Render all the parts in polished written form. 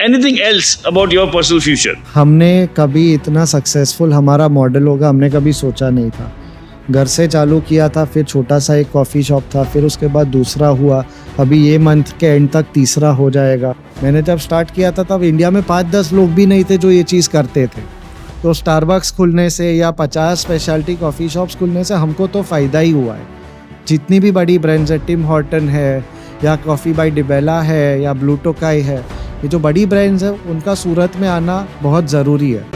Anything else about your personal future? हमने कभी इतना सक्सेसफुल हमारा मॉडल होगा हमने कभी सोचा नहीं था। घर से चालू किया था, फिर छोटा सा एक कॉफ़ी शॉप था, फिर उसके बाद दूसरा हुआ, अभी ये मंथ के एंड तक तीसरा हो जाएगा। मैंने जब स्टार्ट किया था तब इंडिया में 5-10 लोग भी नहीं थे जो ये चीज़ करते थे। तो स्टारबक्स खुलने से या 50 स्पेशलिटी कॉफ़ी शॉप्स खुलने से हमको तो फ़ायदा ही हुआ है। जितनी भी बड़ी ब्रांड्स है, टिम हॉर्टन है या कॉफ़ी बाय डिबेला है या ब्लू टोकाई है, ये जो बड़ी ब्रांड्स है उनका सूरत में आना बहुत ज़रूरी है।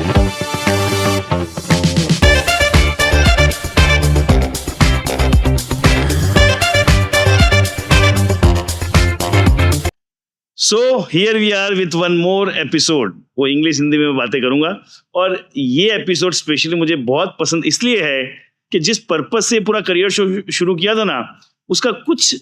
So here we are with one more episode. वो इंग्लिश हिंदी में बातें करूंगा, और ये एपिसोड स्पेशली मुझे बहुत पसंद इसलिए है कि जिस पर्पज से पूरा करियर शुरू किया था ना, उसका कुछ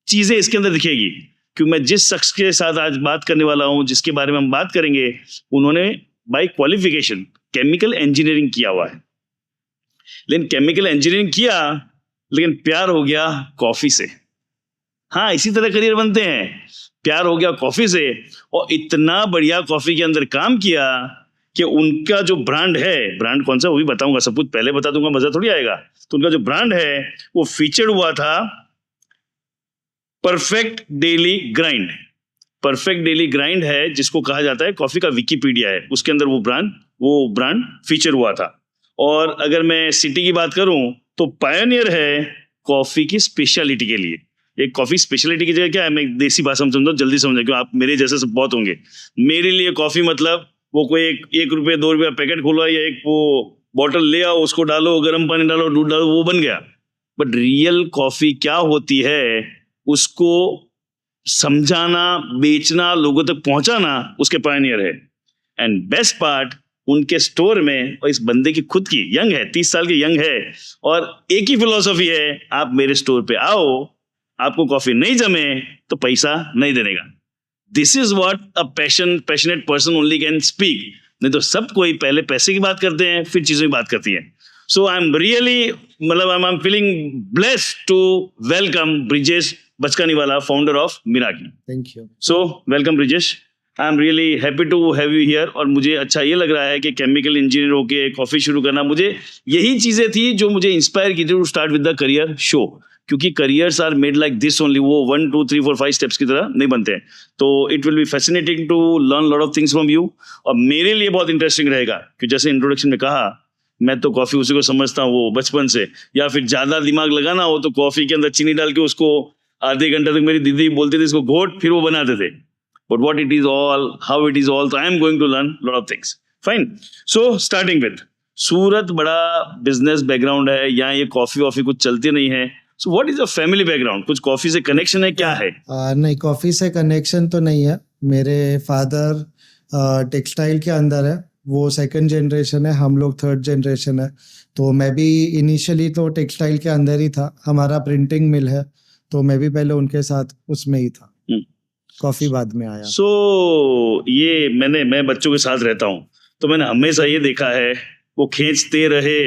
चीजें इसके अंदर दिखेगी। क्योंकि मैं जिस शख्स के साथ आज बात करने वाला हूं, जिसके बारे में हम बात करेंगे, उन्होंने बाय क्वालिफिकेशन केमिकल इंजीनियरिंग किया हुआ है। लेकिन केमिकल इंजीनियरिंग किया, लेकिन प्यार हो गया कॉफी से। हाँ, इसी तरह करियर बनते हैं। प्यार हो गया कॉफी से, और इतना बढ़िया कॉफी के अंदर काम किया कि उनका जो ब्रांड है, ब्रांड कौन सा वो भी बताऊंगा, सब कुछ पहले बता दूंगा, मजा थोड़ी आएगा। तो उनका जो ब्रांड है वो फीचर्ड हुआ था perfect daily grind. Perfect daily grind है जिसको कहा जाता है कॉफी का विकिपीडिया है, उसके अंदर वो ब्रांड फीचर हुआ था। और अगर मैं सिटी की बात करूं तो पायोनियर है कॉफी की स्पेशलिटी के लिए। एक कॉफी स्पेशलिटी की जगह क्या है, मैं देसी भाषा में समझाऊं, जल्दी समझे, क्योंकि आप मेरे जैसे सब बहुत होंगे। मेरे लिए कॉफी मतलब वो कोई एक रुपये 2 रुपये पैकेट खोलो या एक वो बॉटल ले आओ, उसको डालो, गर्म पानी डालो, दूध डालो, वो बन गया। बट रियल कॉफी क्या होती है, उसको समझाना, बेचना, लोगों तक पहुंचाना, उसके पायनियर है। एंड बेस्ट पार्ट, उनके स्टोर में, और इस बंदे की खुद की यंग है, 30 साल की यंग है, और एक ही फिलॉसफी है, आप मेरे स्टोर पे आओ, आपको कॉफी नहीं जमे तो पैसा नहीं देने का। This is what a passionate person only can speak. नहीं तो सब कोई पहले पैसे की बात करते हैं, फिर चीजों की बात करती है। सो आई एम रियली, मतलब I am feeling blessed to welcome Brijesh Bachkaniwala, founder of Miraki. Thank you. So welcome Brijesh, I am really happy to have you here. और मुझे अच्छा ये लग रहा है कि केमिकल इंजीनियर होके कॉफी शुरू करना, मुझे यही चीजें थी जो मुझे इंस्पायर की थी to start with the career show. क्योंकि careers are made like this only, वो 1 2 3 4 5 स्टेप्स की तरह नहीं बनते हैं। तो it will be fascinating to learn lot of things from you. और मेरे लिए बहुत इंटरेस्टिंग रहेगा कि जैसे इंट्रोडक्शन में कहा, मैं तो कॉफी उसी को समझता हूँ वो बचपन से, या फिर ज्यादा दिमाग लगाना हो तो कॉफी के अंदर चीनी डाल के उसको आधे घंटे तक, मेरी दीदी बोलती थी इसको घोट, फिर वो बनाते थे। But what it is all, how it is all, तो I am going to learn lot of things. Fine. So starting with, Surat बड़ा बिजनेस बैकग्राउंड है, यहाँ ये कॉफी वॉफी कुछ चलती नहीं है। So what is your family background? कुछ कॉफी से कनेक्शन है, क्या है? नहीं, कॉफ़ी से कनेक्शन तो नहीं है। मेरे फादर टेक्सटाइल के अंदर है, वो 2nd जनरेशन है, हम लोग 3rd जनरेशन है। तो मैं भी इनिशियली तो टेक्सटाइल के अंदर ही था, हमारा प्रिंटिंग मिल है, तो मैं भी पहले उनके साथ उसमें ही था। कॉफ़ी बाद में आया। सो ये मैं बच्चों के साथ रहता हूँ, तो मैंने हमेशा ये देखा है, वो खींचते रहे,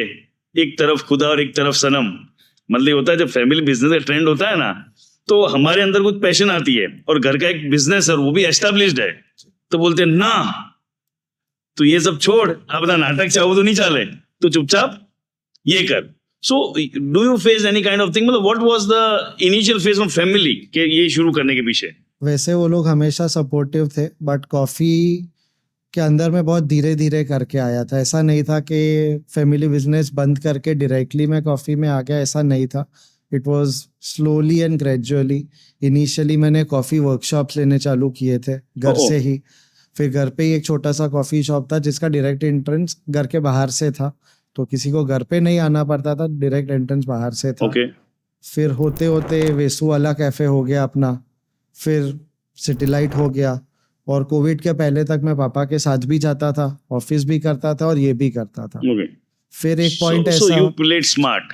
एक तरफ खुदा और एक तरफ सनम। मतलब होता है जब फैमिली बिजनेस का ट्रेंड होता है ना, तो हमारे अंदर कुछ पैशन आती है, और घर का एक बिजनेस है, वो भी एस्टेब्लिश्ड है, तो बोलते हैं ना तो ये सब छोड़, अपना नाटक चाहो तो नहीं चले, तो चुपचाप ये कर। So do you face any kind of thing, मतलब what was the initial phase of family के ये शुरू करने के पीछे? वैसे वो लोग हमेशा सपोर्टिव थे, बट कॉफ़ी के अंदर मैं बहुत धीरे धीरे करके आया था। ऐसा नहीं था कि फैमिली बिजनेस बंद करके डायरेक्टली मैं कॉफ़ी में आ गया, ऐसा नहीं था। It was slowly and gradually. Initially मैंने कॉफ़ी वर्कशॉप्स लेने चालू किए थे घर से ही। फिर घर पे ही एक छोटा सा कॉफ़ी शॉप था जिसका डायरेक्ट एंट्रेंस घर के बाहर से था, तो किसी को घर पे नहीं आना पड़ता था, डायरेक्ट एंट्रेंस बाहर से था। फिर होते होते वेसु वाला कैफ़े हो गया अपना, फिर सिटीलाइट हो गया, और कोविड के पहले तक मैं पापा के साथ भी जाता था, ऑफिस भी करता था और ये भी करता था। फिर एक पॉइंट ऐसा, यू प्लेड स्मार्ट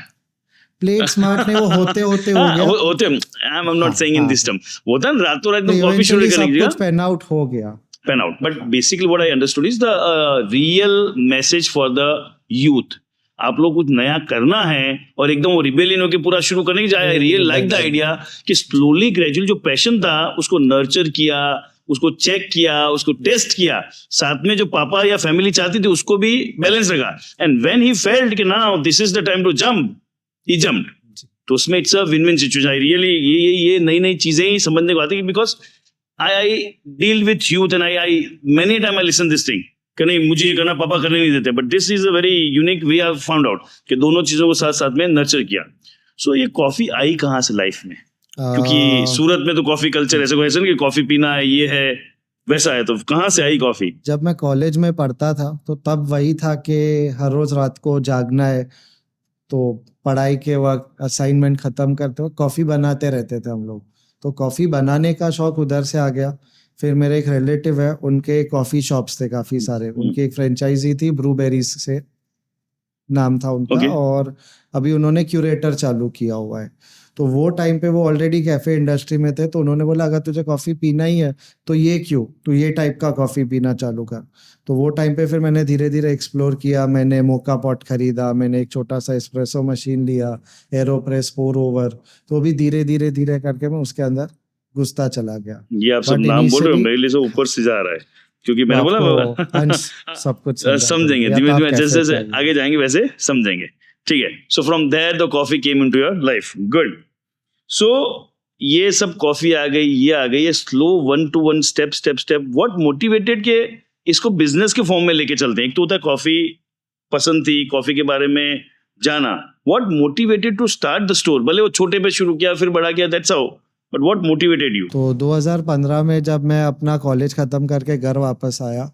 नहीं, वो होते होते हो गया। होते, I am not saying in this term, होता है रातों रात में कॉफी शुरू सब कुछ पैन आउट हो गया। Pan out, but basically what I understood is the real message for the youth. आप लोग कुछ नया करना है और एकदम वो रिबेलियन होकर पूरा शुरू करने की जाए। रियल लाइक द आइडिया कि स्लोली ग्रेजुअल जो पैशन था उसको नर्चर किया, उसको चेक किया, उसको टेस्ट किया, साथ में जो पापा या फैमिली चाहती थी उसको भी बैलेंस रखा, एंड व्हेन ही फेल्ट कि now this is the time to jump, he jumped. तो उसमें it's a win win situation. I really ये नई चीजें ही समझने को आती है, because I deal with youth and I many time I listen this thing कि नहीं मुझे ये करना, पापा करने नहीं देते, but this is a very unique we have found out कि दोनों चीजों को साथ साथ में नर्चर किया। सो ये कॉफी आई कहाँ से लाइफ में? क्योंकि सूरत में तो कॉफी कल्चर ऐसे कोई कि कॉफी पीना है, ये है वैसा है, तो कहाँ से आई कॉफी? जब मैं कॉलेज में पढ़ता था तो तब वही था कि हर रोज रात को जागना है, तो पढ़ाई के वक्त असाइनमेंट खत्म करते वक्त कॉफी बनाते रहते थे हम लोग। तो कॉफी बनाने का शौक उधर से आ गया। फिर मेरे एक रिलेटिव है, उनके कॉफी शॉप्स थे काफी सारे, उनकी एक फ्रेंचाइजी थी ब्रूबेरीज से नाम था उनका, Okay. और अभी उन्होंने क्यूरेटर चालू किया हुआ है। तो वो टाइम पे वो ऑलरेडी कैफे इंडस्ट्री में थे, तो उन्होंने बोला अगर तुझे कॉफी पीना ही है तो ये क्यों, तू ये टाइप का कॉफी पीना चालू कर। तो वो टाइम पे फिर मैंने धीरे धीरे एक्सप्लोर किया, मैंने मोका पॉट खरीदा, मैंने एक छोटा सा एस्प्रेसो मशीन लिया, एरोप्रेस पोर ओवर, तो भी धीरे धीरे धीरे करके मैं उसके अंदर घुसता चला गया। ये आप सब But नाम बोल रहे हो, initially- मेरे लिए सब ऊपर से जा रहा है, क्योंकि मैंने बोला आपको अंश सब कुछ समझेंगे या धीमे तो आप धीमे, कैफे जैसे जैसे चाहिए। आगे जाएंगे वैसे समझेंगे, ठीक है। So from there the coffee came into your life, good. So ये सब कॉफी आ गई, ये आ गई, ये slow 1 to 1 step what motivated के इसको बिजनेस के फॉर्म में लेके चलते हैं? एक तो होता है कॉफी पसंद थी, कॉफी के बारे में जाना, what motivated to start the store? भले वो छोटे पे शुरू किया फिर बड़ा किया, that's how, but what motivated you? तो 2015 में जब मैं अपना कॉलेज ख़त्म करके घर वापस आया,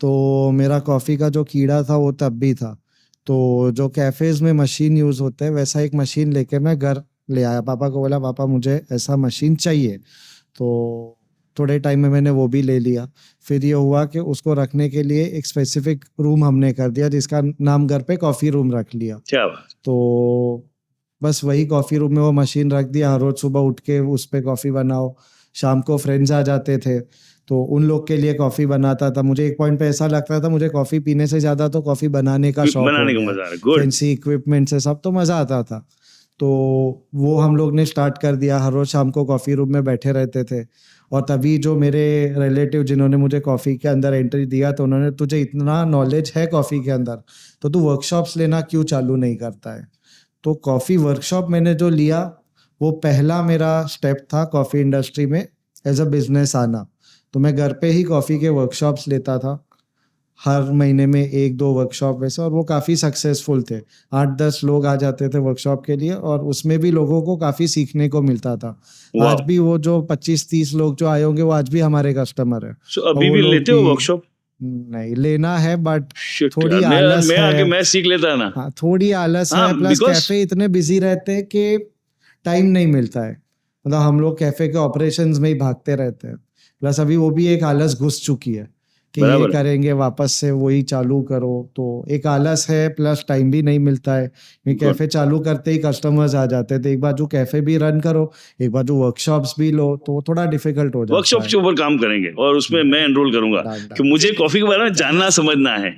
तो मेरा कॉफ़ी का जो कीड़ा था वो तब भी था। तो जो कैफ़ेज़ में मशीन यूज़ होते हैं वैसा एक मशीन लेके मैं घर ले आया। पापा को बोला पापा मुझे ऐसा मशीन चाहिए। तो थोड़े टाइम में मैंने वो भी ले लिया। फिर ये हुआ कि उसको रखने के लिए एक स्पेसिफ़िक रूम हमने कर दिया, जिसका नाम घर पे कॉफ़ी रूम रख लिया। क्या बात। तो बस वही कॉफ़ी रूम में वो मशीन रख दिया, हर रोज़ सुबह उठ के उस पे कॉफ़ी बनाओ। शाम को फ्रेंड्स आ जाते थे तो उन लोग के लिए कॉफ़ी बनाता था। मुझे एक पॉइंट पे ऐसा लगता था मुझे कॉफ़ी पीने से ज़्यादा तो कॉफ़ी बनाने का शौक हो बनाने का गया मजा आ है। रहा है, गुड। फैंसी इक्विपमेंट से सब तो मज़ा आता था। तो वो हम लोग ने स्टार्ट कर दिया, हर रोज़ शाम को कॉफ़ी रूम में बैठे रहते थे। और तभी जो मेरे रिलेटिव जिन्होंने मुझे कॉफ़ी के अंदर एंट्री दिया, तो उन्होंने तुझे इतना नॉलेज है कॉफ़ी के अंदर, तो तू वर्कशॉप्स लेना क्यों चालू नहीं करता है? तो कॉफ़ी वर्कशॉप मैंने जो लिया, वो पहला मेरा स्टेप था कॉफ़ी इंडस्ट्री में एज अ बिज़नेस आना। तो मैं घर पे ही कॉफ़ी के वर्कशॉप्स लेता था, हर महीने में 1-2 वर्कशॉप वैसे, और वो काफ़ी सक्सेसफुल थे। 8-10 लोग आ जाते थे वर्कशॉप के लिए, और उसमें भी लोगों को काफ़ी सीखने को मिलता था। वाह। आज भी वो जो 25-30 लोग जो आए होंगे वो आज भी हमारे कस्टमर है। सो और अभी वो भी लोग लेते हो भी- वर्कशॉप? नहीं, लेना है बट Shit, थोड़ी यार, आलस मैं आके है। मैं सीख लेता ना। हाँ, थोड़ी आलस हाँ, है, प्लस because- कैफे इतने बिजी रहते हैं कि टाइम नहीं मिलता है। मतलब हम लोग कैफे के ऑपरेशंस में ही भागते रहते हैं। प्लस अभी वो भी एक आलस घुस चुकी है कि ये बराबर है। करेंगे वापस से वही चालू करो, तो एक आलस है, प्लस टाइम भी नहीं मिलता है। ये Good. कैफे चालू करते ही कस्टमर्स आ जाते हैं, तो एक बाजू कैफे भी रन करो, एक बाजू वर्कशॉप्स भी लो, तो वो थोड़ा डिफिकल्ट हो जाता वर्कशॉप है। के ऊपर काम करेंगे और उसमें मैं एनरोल करूंगा डाल- कि मुझे कॉफी के बारे में जानना समझना है,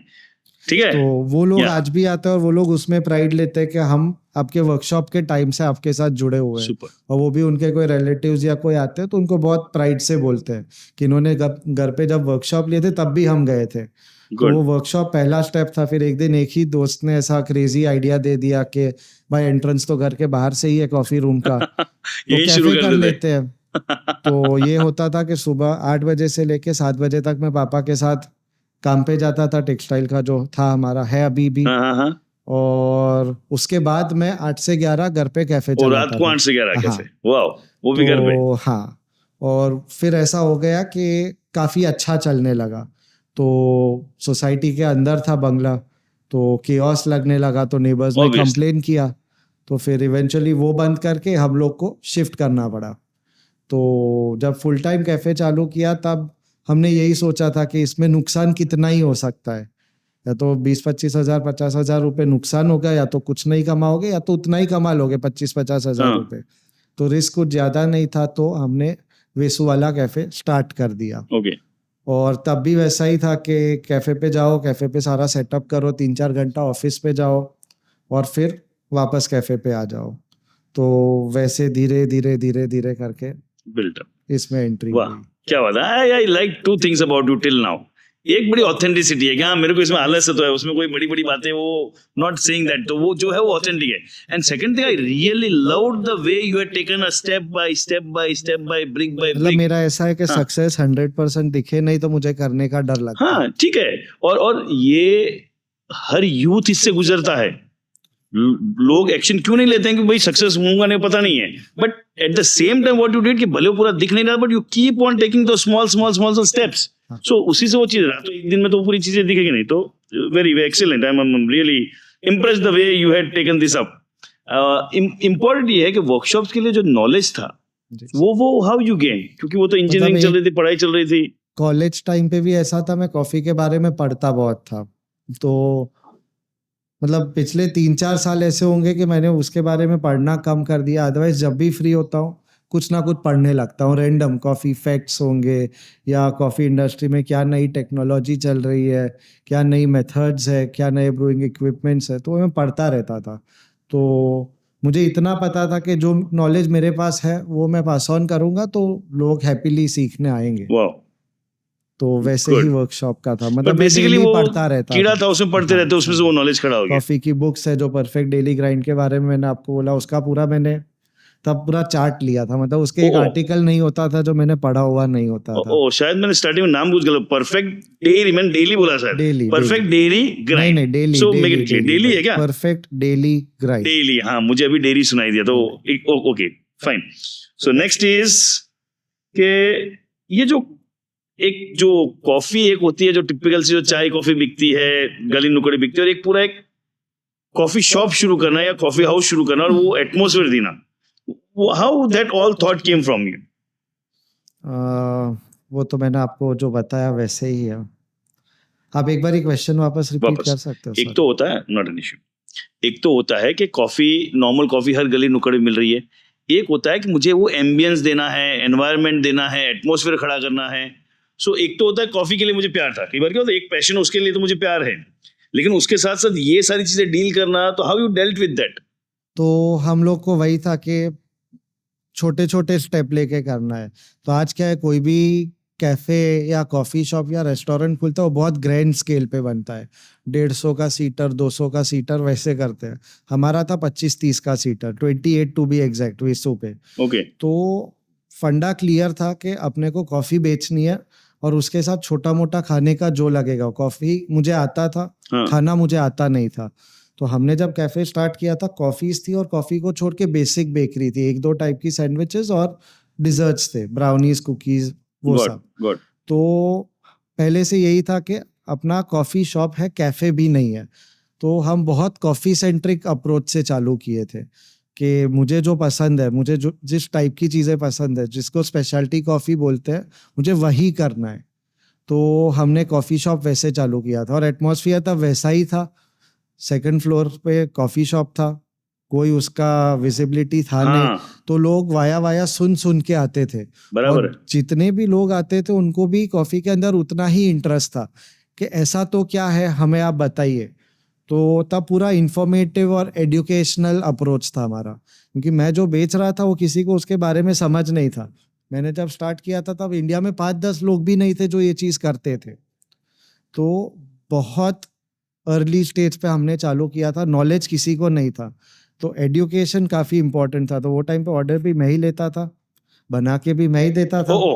ठीक है? तो वो लोग Yeah. आज भी आते हैं और वो लोग उसमें प्राइड लेते हैं कि हम आपके वर्कशॉप के टाइम से आपके साथ जुड़े हुए हैं। सुपर। और वो भी उनके कोई रिलेटिव्स या कोई आते हैं तो उनको बहुत प्राइड से बोलते हैं कि इन्होंने घर पे जब वर्कशॉप लिए थे तब भी हम गए थे। तो गुड। वो वर्कशॉप पहला स्टेप था। फिर एक दिन एक ही दोस्त ने ऐसा क्रेजी आइडिया दे दिया कि भाई एंट्रेंस तो घर के बाहर से ही है कॉफी रूम का, तो यही शुरू कैफे कर कर देते। लेते हैं। तो ये होता था कि सुबह 8 बजे से लेके 7 बजे तक मैं पापा के साथ काम पे जाता था, टेक्सटाइल का जो था हमारा, है अभी भी। हाँ हाँ हाँ। और उसके बाद मैं 8 से 11 घर पे कैफे और रात चलाता को था। 8 से 11 कैसे? हाँ, वाह, वो भी घर पे। तो हाँ, और फिर ऐसा हो गया कि काफ़ी अच्छा चलने लगा। तो सोसाइटी के अंदर था बंगला, तो केओस लगने लगा, तो नेबर्स ने Obvious. कंप्लेन किया। तो फिर इवेंचुअली वो बंद करके हम लोग को शिफ्ट करना पड़ा। तो जब फुल टाइम कैफ़े चालू किया तब हमने यही सोचा था कि इसमें नुकसान कितना ही हो सकता है, या तो 20-25 हज़ार 50 हज़ार रुपये नुकसान होगा, या तो कुछ नहीं कमाओगे, या तो उतना ही कमा लोगे 25-50 हज़ार हाँ। रुपये। तो रिस्क कुछ ज़्यादा नहीं था, तो हमने वेसु वाला कैफ़े स्टार्ट कर दिया। ओके। और तब भी वैसा ही था कि कैफ़े पे जाओ, कैफ़े पे सारा सेटअप करो, 3-4 घंटा ऑफिस पे जाओ और फिर वापस कैफ़े पे आ जाओ। तो वैसे धीरे धीरे करके बिल्ट अप। इसमें एंट्री वाह, हुई। क्या बात है, I like two things about you till now. एक बड़ी ऑथेंटिसिटी है कि हाँ मेरे को इसमें आलस है तो है, उसमें कोई बड़ी बड़ी बातें वो नॉट सेइंग दैट, तो वो जो है वो ऑथेंटिक है. And second thing, I really loved the way you had taken a step by step by step by brick by मतलब ब्रिक. मेरा ऐसा है कि हाँ. सक्सेस 100% दिखे नहीं तो मुझे करने का डर लगता है. हाँ ठीक है, और ये हर यूथ इससे गुजरता है. लोग एक्शन क्यों नहीं लेते हैं कि भाई सक्सेस होऊंगा नहीं, पता नहीं है, but at the same time what you did कि भले वो पूरा दिख नहीं रहा but you keep on taking the small small small steps. So उसी से वो चीज रहा, तो एक दिन में तो पूरी चीजें दिखेगी नहीं. तो very excellent, I am really impressed the way you had taken this up. Important ये है कि वर्कशॉप्स के लिए जो नॉलेज था जी. वो हाउ यू गेन, क्योंकि वो तो इंजीनियरिंग मतलब चल रही थी, पढ़ाई चल रही थी. कॉलेज टाइम पे भी ऐसा था, मैं कॉफी के बारे में पढ़ता बहुत था, तो मतलब पिछले 3-4 साल ऐसे होंगे कि मैंने उसके बारे में पढ़ना कम कर दिया. अदरवाइज जब भी फ्री होता हूँ कुछ ना कुछ पढ़ने लगता हूँ. रैंडम कॉफ़ी फैक्ट्स होंगे या कॉफ़ी इंडस्ट्री में क्या नई टेक्नोलॉजी चल रही है, क्या नई मेथड्स है, क्या नए ब्रूइंग इक्विपमेंट्स है, तो मैं पढ़ता रहता था. तो मुझे इतना पता था कि जो नॉलेज मेरे पास है वो मैं पास ऑन करूँगा तो लोग हैप्पीली सीखने आएंगे. वाह, तो वैसे Good. ही वर्कशॉप का था, बट मतलब मैं बेसिकली डेली वो पढ़ता रहता कीड़ा था. था, उसमें पढ़ते हाँ, रहते, उसमें से वो नॉलेज खड़ा हो गया. कॉफी की बुक्स है जो परफेक्ट डेली ग्राइंड के बारे में मैंने आपको बोला, उसका पूरा मैंने तब पूरा चार्ट लिया था. मतलब उसके एक ओह. आर्टिकल नहीं होता था जो मैंने पढ़ा हुआ नहीं होता था. ओ शायद मैंने स्टार्टिंग में नाम भूल गया. परफेक्ट डेयरी, मैंने डेली बोला शायद. डेली परफेक्ट डेयरी नहीं ग्राइंड. नहीं daily so make it clear, daily है क्या? Perfect daily grind. डेली, हाँ मुझे अभी डेरी सुनाई दिया, तो okay fine. So next is के ये जो एक जो कॉफी एक होती है जो टिपिकल सी जो चाय कॉफी बिकती है, गली नुकड़ी बिकती है, और एक पूरा एक कॉफी शॉप शुरू करना या कॉफी हाउस शुरू करना और वो एटमोसफेयर देना, how that all thought came from you? वो तो मैंने आपको जो बताया वैसे ही है. आप एक बार ही क्वेश्चन वापस रिपीट वापस. कर सकते हो? एक तो होता है, नॉट एन इश्यू, एक तो होता है कि कॉफी, नॉर्मल कॉफी हर गली नुक्कड़ में मिल रही है. एक होता है कि मुझे वो एम्बियंस देना है, एनवायरनमेंट देना है, एटमोसफेयर खड़ा करना है. सो एक तो होता है कॉफी के लिए मुझे प्यार था, कई बार क्या होता है एक पैशन है उसके लिए तो मुझे प्यार है, लेकिन उसके साथ साथ ये सारी चीजें डील करना, तो how you dealt with that? तो हम लोग को वही था कि छोटे छोटे स्टेप लेके करना है. तो आज क्या है, कोई भी कैफे या कॉफी शॉप या रेस्टोरेंट खुलता है वो बहुत ग्रैंड स्केल पे बनता है. 150 का सीटर, 200 का सीटर वैसे करते हैं. हमारा था 25-30 का seater, 28 to be exact, Visu पे. ओके. तो फंडा क्लियर था कि अपने को कॉफी बेचनी है और उसके साथ छोटा मोटा खाने का जो लगेगा. कॉफी मुझे आता था, हाँ. खाना मुझे आता नहीं था. तो हमने जब कैफे स्टार्ट किया था, कॉफीज थी और कॉफी को छोड़ के बेसिक बेकरी थी, 1-2 टाइप की सैंडविचेस और डिजर्ट्स थे, ब्राउनीज, कुकीज, वो सब. गॉड. तो पहले से यही था कि अपना कॉफी शॉप है, कैफे भी नहीं है. तो हम बहुत कॉफी सेंट्रिक अप्रोच से चालू किए थे कि मुझे जो पसंद है, मुझे जो जिस टाइप की चीज़ें पसंद है, जिसको स्पेशलिटी कॉफ़ी बोलते हैं, मुझे वही करना है. तो हमने कॉफ़ी शॉप वैसे चालू किया था और एटमॉस्फेयर तब वैसा ही था. 2nd फ्लोर पे कॉफ़ी शॉप था, कोई उसका विजिबिलिटी था नहीं. हाँ, तो लोग वाया सुन के आते थे. बराबर है. और जितने भी लोग आते थे उनको भी कॉफ़ी के अंदर उतना ही इंटरेस्ट था कि ऐसा तो क्या है, हमें आप बताइए. तो तब पूरा इंफॉर्मेटिव और एजुकेशनल अप्रोच था हमारा, क्योंकि मैं जो बेच रहा था वो किसी को उसके बारे में समझ नहीं था. मैंने जब स्टार्ट किया था तब इंडिया में 5-10 लोग भी नहीं थे जो ये चीज़ करते थे. तो बहुत अर्ली स्टेज पे हमने चालू किया था, नॉलेज किसी को नहीं था. तो एजुकेशन काफ़ी इंपॉर्टेंट था. तो वो टाइम पे ऑर्डर भी मैं ही लेता था, बना के भी मैं ही देता था ओ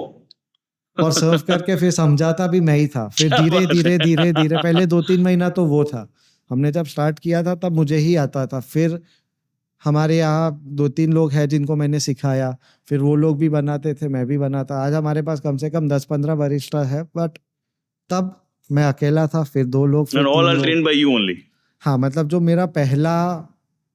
और सर्व करके फिर समझाता भी मैं ही था. फिर क्या धीरे बात है? धीरे धीरे पहले 2-3 महीना तो वो था. हमने जब स्टार्ट किया था तब मुझे ही आता था. फिर हमारे यहाँ 2-3 लोग हैं जिनको मैंने सिखाया, फिर वो लोग भी बनाते थे, मैं भी बनाता. आज हमारे पास कम से कम 10-15 बरिस्टा है, बट तब मैं अकेला था, फिर 2 लोग, फिर And 3 all are लोग. trained by you only. हाँ, मतलब जो मेरा पहला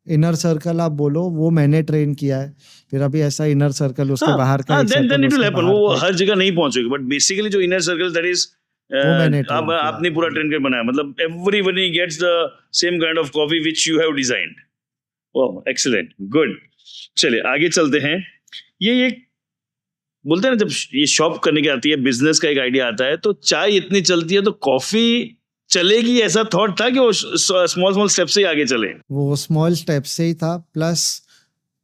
इनर सर्कल आप बोलो वो मैंने ट्रेन किया है. फिर अभी ऐसा इनर सर्कल उसके बाहर का एक then सर्कल, it will उसके happen. बाहर वो का हर जगह नहीं पहुंचेगी, बट बेसिकली जो इनर सर्कल दैट इज वो मैंने train किया. आपने पूरा ट्रेन कर बनाया, मतलब everybody gets the same kind of coffee which you have designed. Wow, excellent, good. चलिए आगे चलते हैं. ये बोलते हैं ना, जब ये शॉप करने की आती है, बिजनेस का एक आइडिया आता है, तो चाय इतनी चलती है तो कॉफी चलेगी, ऐसा थॉट था कि वो स्मॉल स्मॉल स्टेप से ही आगे चले? वो स्मॉल स्टेप से ही था. प्लस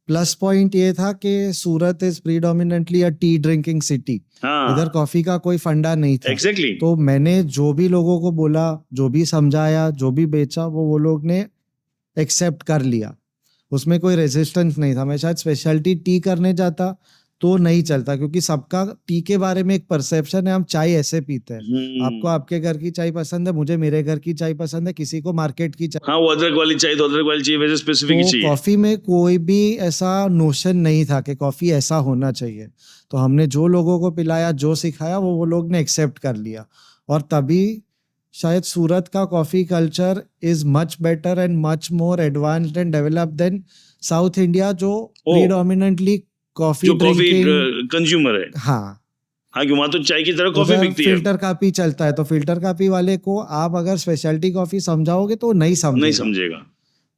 प्लस पॉइंट ये था कि Surat is predominantly a tea drinking city, हाँ इधर कॉफी का कोई फंडा नहीं था। एग्जैक्टली तो मैंने जो भी लोगों को बोला, जो भी समझाया, जो भी बेचा, वो लोग ने एक्सेप्ट कर लिया, उसमें कोई रेजिस्टेंस नहीं था। मैं शायद स्पेशलिटी टी करने जाता तो नहीं चलता, क्योंकि सबका टी के बारे में एक परसेप्शन है, हम चाय ऐसे पीते हैं, आपको आपके घर की चाय पसंद है, मुझे मेरे घर की चाय पसंद है, किसी को मार्केट की चाय। हाँ वो अदरक वाली चाहिए तो अदरक वाली चाहिए, वैसे स्पेसिफिक तो चाहिए। कॉफी में कोई भी ऐसा नोशन नहीं था कि कॉफी ऐसा होना चाहिए। तो हमने जो लोगों को पिलाया, जो सिखाया, वो लोग ने एक्सेप्ट कर लिया, और तभी शायद सूरत का coffee culture is much better and much more advanced and developed than south India, जो प्रीडोमिनेंटली कॉफी जो कॉफी ड्रिंकिंग। कंज्यूमर है। हाँ, हाँ कि वहां तो चाय की तरह कॉफी उधर बिकती है, फिल्टर काफी चलता है, तो फिल्टर काफी वाले को आप अगर स्पेशलिटी कॉफी समझाओगे तो नहीं नहीं समझेगा। समझेगा।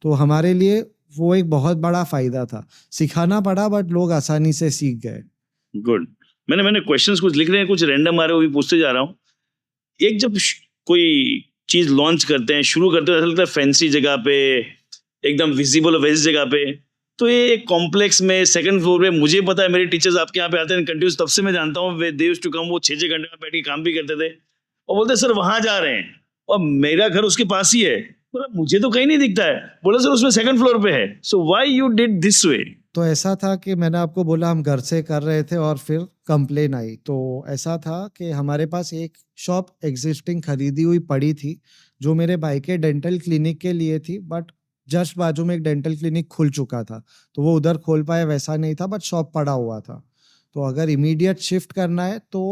तो हमारे लिए वो एक बहुत बड़ा फायदा था। सिखाना पड़ा, बट लोग आसानी से सीख गए। गुड। मैंने क्वेश्चंस कुछ लिख रहे हैं, कुछ रैंडम आ रहे हैं, वो भी पूछते जा रहा हूँ। एक जब कोई चीज लॉन्च करते हैं, शुरू करते हैं, ऐसा लगता है फैंसी जगह पे, एकदम विजिबल और वैसी जगह पे, तो ये एक कॉम्प्लेक्स में सेकंड फ्लोर पे, मुझे पता है मेरे टीचर्स आपके यहाँ पे आते हैं कंटिन्यूस, तब से मैं जानता हूँ दे यूज्ड टू कम, वो 6-6 घंटे में बैठ के काम भी करते थे, और बोलते सर वहां जा रहे हैं, और मेरा घर उसके पास ही है। बोला मुझे तो कहीं नहीं दिखता है। बोला सर उसमें सेकंड फ्लोर पे है। So why you did this way? तो ऐसा था कि मैंने आपको बोला हम घर से कर रहे थे और फिर कंप्लेन आई। तो ऐसा था कि हमारे पास एक शॉप एग्जिस्टिंग खरीदी हुई पड़ी थी, जो मेरे भाई के डेंटल क्लिनिक के लिए थी, बट जस्ट बाजू में एक डेंटल क्लिनिक खुल चुका था, तो वो उधर खोल पाए वैसा नहीं था, बट शॉप पड़ा हुआ था। तो अगर इमीडिएट शिफ्ट करना है तो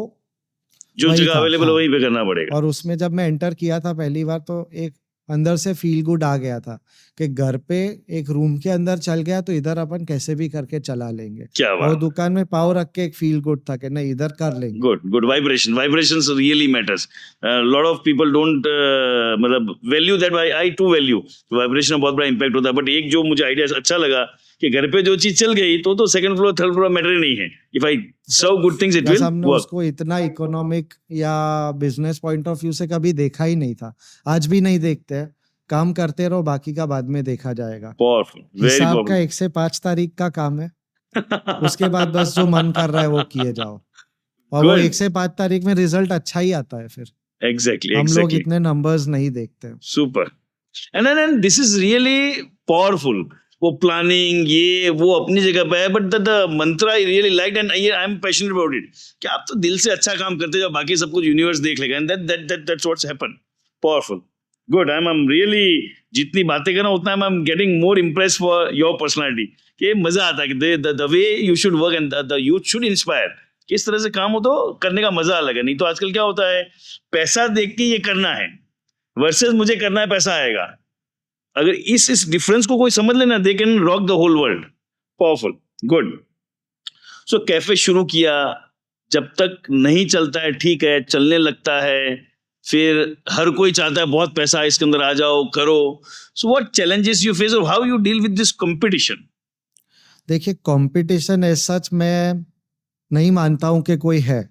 जो वही जगह था, अवेलेबल हाँ। वहीं पे करना पड़ेगा। और उसमें जब मैं एंटर किया था पहली बार, तो एक अंदर से फील गुड आ गया था कि घर पे एक रूम के अंदर चल गया तो इधर अपन कैसे भी करके चला लेंगे। क्या और बात। दुकान में पाव रख के एक फील गुड था कि नहीं, इधर कर लेंगे। Good vibrations really matters. Lot of people don't मतलब value that, I too value vibration का बहुत बड़ा इंपैक्ट होता है। बट एक जो मुझे आइडिया अच्छा लगा कि घर पे जो चीज चल गई तो second floor third floor matter ही नहीं है। If I serve good things it बस विल हमने वर्क। उसको इतना इकोनॉमिक या बिजनेस पॉइंट ऑफ व्यू से कभी देखा ही नहीं था, आज भी नहीं देखते हैं। काम करते रहो, बाकी का बाद में देखा जाएगा। पावरफुल, वेरी हिसाब का पावरफुल। 1 से 5 तारीख का काम है, उसके बाद बस जो मन कर रहा है वो किए जाओ, और वो Good. 1 से 5 तारीख में रिजल्ट अच्छा ही आता है। फिर एग्जैक्टली हम लोग एग्जैक्टली इतने नंबर्स नहीं देखते। Super. And this is really powerful. वो प्लानिंग ये वो अपनी जगह पे है, बट द मंत्र I really like and I am passionate about it कि आप तो दिल से अच्छा काम करते हो, बाकी सब कुछ यूनिवर्स देख लेगा। And that's what's happen. Powerful. Good. I am really, जितनी बातें कर रहा हूं उतना I am getting more impressed for your personality, कि मजा आता है कि the way you should work and the youth should inspire. किस तरह से काम हो तो करने का मजा अलग है। नहीं तो आजकल क्या होता है, पैसा देख के ये करना है वर्सेस मुझे करना है पैसा आएगा। अगर इस डिफरेंस को कोई समझ लेना, they can rock the whole world. Powerful. Good. So cafe शुरू किया, जब तक नहीं चलता है ठीक है, चलने लगता है, फिर हर कोई चाहता है बहुत पैसा है इसके अंदर, आ जाओ करो। So what challenges you face और how you deal with this competition? देखिए, कंपटीशन एज सच मैं नहीं मानता हूं कि कोई है,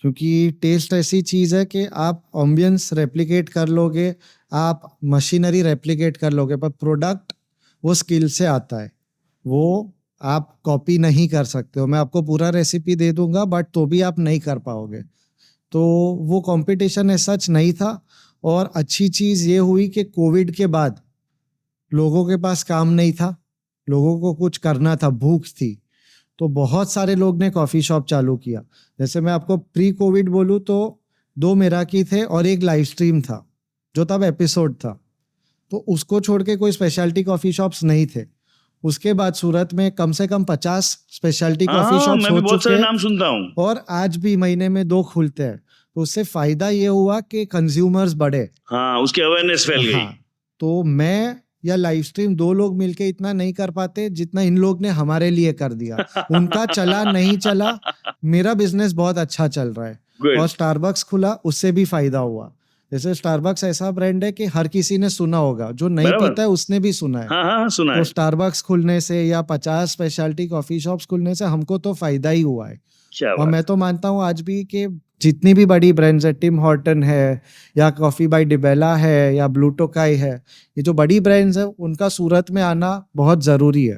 क्योंकि टेस्ट ऐसी चीज है कि आप एम्बियंस रेप्लिकेट कर लोगे, आप मशीनरी रेप्लिकेट कर लोगे, पर प्रोडक्ट वो स्किल से आता है, वो आप कॉपी नहीं कर सकते हो। मैं आपको पूरा रेसिपी दे दूंगा, बट तो भी आप नहीं कर पाओगे। तो वो कंपटीशन एज सच नहीं था। और अच्छी चीज ये हुई कि कोविड के बाद लोगों के पास काम नहीं था, लोगों को कुछ करना था, भूख थी, तो बहुत सारे लोग ने कॉफ़ी शॉप चालू किया। जैसे मैं आपको प्री कोविड बोलूँ तो 2 मेराकी थे और एक लाइव स्ट्रीम था, जो तब एपिसोड था। तो उसको छोड़ के कोई स्पेशलिटी कॉफ़ी शॉप्स नहीं थे। उसके बाद सूरत में कम से कम 50 स्पेशलिटी कॉफ़ी शॉप्स मैं भी हो बहुत चुके सारे हैं, नाम सुनता हूँ। और आज भी महीने में 2 खुलते हैं। तो उससे फायदा ये हुआ कि कंज्यूमर्स बढ़े। हाँ, उसकी अवेयरनेस फैल गई। हाँ, तो मैं या लाइव स्ट्रीम 2 लोग मिलके इतना नहीं कर पाते जितना इन लोग ने हमारे लिए कर दिया। उनका चला नहीं चला, मेरा बिजनेस बहुत अच्छा चल रहा है। Good. और स्टारबक्स खुला, उससे भी फायदा हुआ। जैसे स्टारबक्स ऐसा ब्रांड है कि हर किसी ने सुना होगा, जो नहीं बराबर। पीता है उसने भी सुना है। हाँ सुना तो है। स्टारबक्स खुलने से या 50 स्पेशलिटी कॉफी शॉप्स खुलने से हमको तो फायदा ही हुआ है। क्या और बात। मैं तो मानता हूँ आज भी कि जितनी भी बड़ी ब्रांड्स है, टिम हॉर्टन है या कॉफी बाय डिबेला है या ब्लू टोकाई है, ये जो बड़ी ब्रांड्स है उनका सूरत में आना बहुत जरूरी है।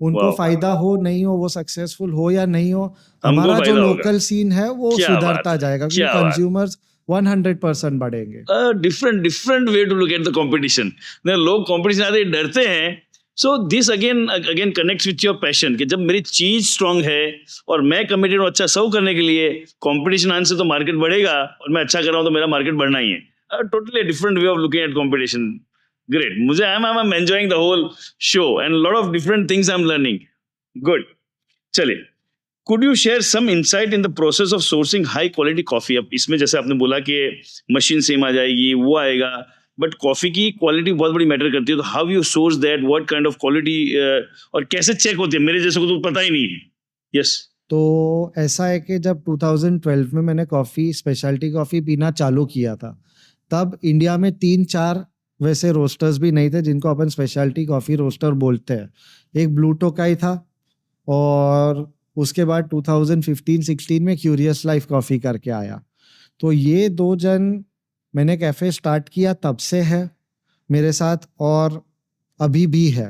उनको वाह, फायदा हो नहीं हो, वो सक्सेसफुल हो या नहीं हो, हमको हमारा जो फायदा होगा। लोकल सीन है वो क्या बात सुधरता है, जाएगा, क्योंकि क्या बात। कंज्यूमर्स 100% बढ़ेंगे। Different way to look at the competition. लोग कंपटीशन आते ही डरते हैं। So this again again connects with your passion कि जब मेरी चीज स्ट्रांग है और मैं कमिटेड हूँ अच्छा सर्व करने के लिए, कंपटीशन आने से तो मार्केट बढ़ेगा और मैं अच्छा कर रहा हूँ तो मेरा मार्केट बढ़ना ही है। Totally different way of looking at competition. Great, मुझे I am enjoying the whole show and lot of different things I am learning. Good, चलिए, could you share some insight in the process of sourcing high quality coffee? अब इसमें जैसे आपने बोला कि machine same आ जाएगी, वो आएगा, बट कॉफी की क्वालिटी बहुत बड़ी मैटर करती है, तो how you source that, what kind of quality, और कैसे चेक होती है? मेरे जैसे को तो पता ही नहीं है। यस। तो ऐसा है कि जब 2012 में मैंने कॉफ़ी, स्पेशलिटी कॉफ़ी पीना चालू किया था, तब इंडिया में 3-4 वैसे रोस्टर्स भी नहीं थे जिनको अपन स्पेशलिटी कॉफ़ी रोस्टर बोलते हैं। एक ब्लू टोकाई था, और उसके बाद 2015-16 में क्यूरियस लाइफ कॉफ़ी करके आया। तो ये 2 जन, मैंने कैफ़े स्टार्ट किया तब से है मेरे साथ, और अभी भी है।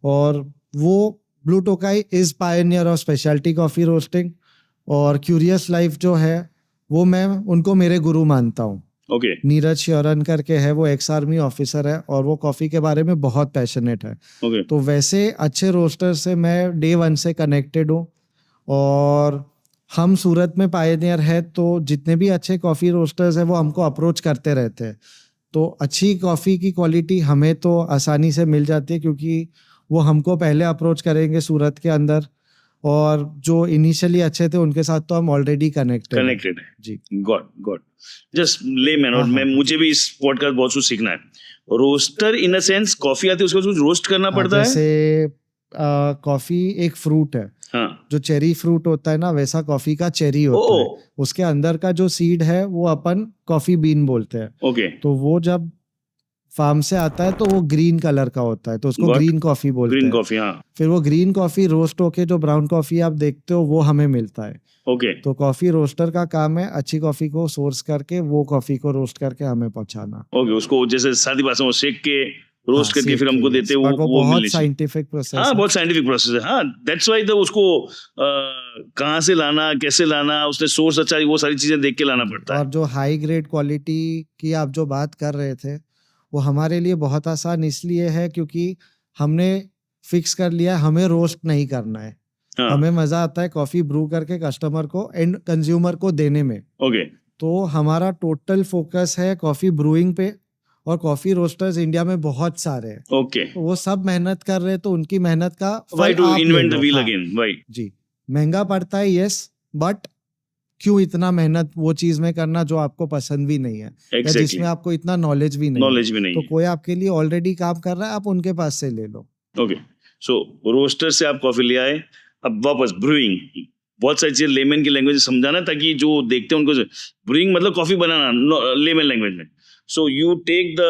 और वो blue Tokai is Pioneer of speciality coffee roasting, और क्यूरियस लाइफ जो है वो मैं उनको मेरे गुरु मानता हूँ। ओके। नीरज श्योरन करके है, वो एक्स आर्मी ऑफिसर है और वो कॉफ़ी के बारे में बहुत पैशनेट है। ओके। तो वैसे अच्छे रोस्टर से मैं डे 1 से कनेक्टेड हूँ, और हम सूरत में पायनियर है, तो जितने भी अच्छे कॉफ़ी रोस्टर्स हैं वो हमको अप्रोच करते रहते हैं। तो अच्छी कॉफ़ी की क्वालिटी हमें तो आसानी से मिल जाती है, क्योंकि वो हमको पहले अप्रोच करेंगे सूरत के अंदर, और जो इनिशियली अच्छे थे उनके साथ तो हम ऑलरेडी कनेक्टेड है जी। गॉड जस्ट लेमैन, और हाँ, मैं हाँ। मुझे भी इस पॉडकास्ट बहुत कुछ सीखना है। Roaster in a sense coffee आती है उसको कुछ रोस्ट करना पड़ता है। जैसे कॉफ़ी एक फ्रूट है, हाँ। जो चेरी फ्रूट होता है ना, वैसा कॉफ़ी का चेरी होता है। उसके अंदर का जो सीड है वो अपन कॉफ़ी बीन बोलते हैं। ओके। तो वो जब फार्म से आता है तो वो ग्रीन कलर का होता है, तो उसको ग्रीन कॉफ़ी बोलते ग्रीन हैं। कॉफी, हाँ। फिर वो ग्रीन कॉफ़ी रोस्ट होके जो ब्राउन कॉफ़ी आप देखते हो वो हमें मिलता है। ओके। तो कॉफ़ी रोस्टर का काम है अच्छी कॉफ़ी को सोर्स करके वो कॉफ़ी को रोस्ट करके हमें पहुंचाना। ओके, उसको जैसे सादी भाषा में शेक के रोस्ट करके फिर हमको देते हैं, वो वो बहुत मिलनी चाहिए। साइंटिफिक प्रोसेस हाँ, है। बहुत साइंटिफिक प्रोसेस है। हाँ, दैट्स वाई तो उसको कहाँ से लाना, कैसे लाना, उसने सोर्स अच्छा, वो सारी चीजें देख के लाना पड़ता है। और जो हाई ग्रेड क्वालिटी की आप जो बात कर रहे थे, वो हमारे लिए बहुत आसान इसलिए है क्योंकि हमने फिक्स कर लिया है हमें रोस्ट नहीं करना है। हाँ। हमें मजा आता है कॉफी ब्रू करके कस्टमर को, एंड कंज्यूमर को देने में। ओके। तो हमारा टोटल फोकस है कॉफी ब्रूइंग पे, और कॉफी रोस्टर्स इंडिया में बहुत सारे हैं। ओके। तो वो सब मेहनत कर रहे हैं, तो उनकी मेहनत का वाई फल टू आप ले इन्वेंट द लो। व्हील हाँ, अगेन, वाई? जी। महंगा पड़ता है, यस, बट क्यों इतना मेहनत वो चीज में करना जो आपको पसंद भी नहीं है, या जिसमें आपको इतना नॉलेज भी नहीं नॉलेज भी है। नहीं तो है। कोई आपके लिए ऑलरेडी काम कर रहा है, आप उनके पास से ले लो। ओके, सो रोस्टर से आप कॉफी ले आए, अब वापस ब्रूइंग, बहुत सारी चीजें लेमन की लैंग्वेज समझाना ताकि जो देखते हैं उनको। ब्रूइंग मतलब कॉफी बनाना लेमन लैंग्वेज में। So you take the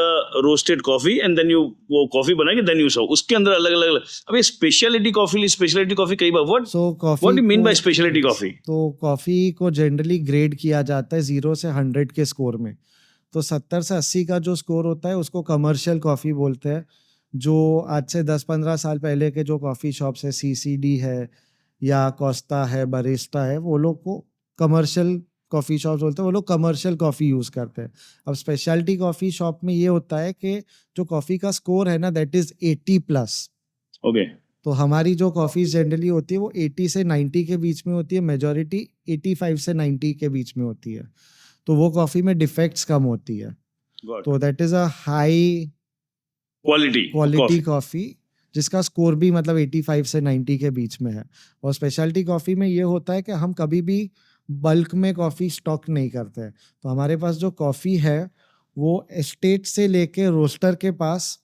roasted coffee and then you वो कॉफी बना के देन यू सर्व, उसके अंदर अलग अलग। अब ये स्पेशलिटी कॉफी कई बार what what do mean by speciality coffee? तो कॉफी को जनरली ग्रेड किया जाता है 0 से 100 के स्कोर में। तो 70 से 80 का जो स्कोर होता है उसको कमर्शियल कॉफी बोलते हैं। जो आज से 10-15 साल पहले के जो कॉफी शॉप्स है, सीसीडी है या कोस्टा है, बरिस्टा है, वो लोग को कमर्शियल कॉफ़ी शॉप्स बोलते हैं, वो लोग कमर्शियल कॉफ़ी यूज़ करते हैं। अब स्पेशलिटी कॉफ़ी शॉप में ये होता है कि जो कॉफ़ी का स्कोर है ना, दैट इज़ 80+। ओके। तो हमारी जो कॉफ़ी जनरली होती है वो 80 से 90 के बीच में होती है, मेजॉरिटी 85 से 90 के बीच में होती है। तो वो कॉफ़ी में डिफेक्ट्स कम होती है। तो that is a high quality coffee जिसका स्कोर भी मतलब 85 से 90 के बीच में है। और स्पेशलिटी कॉफ़ी में ये होता है कि हम कभी भी बल्क में कॉफ़ी स्टॉक नहीं करते हैं। तो हमारे पास जो कॉफ़ी है वो एस्टेट से लेके रोस्टर के पास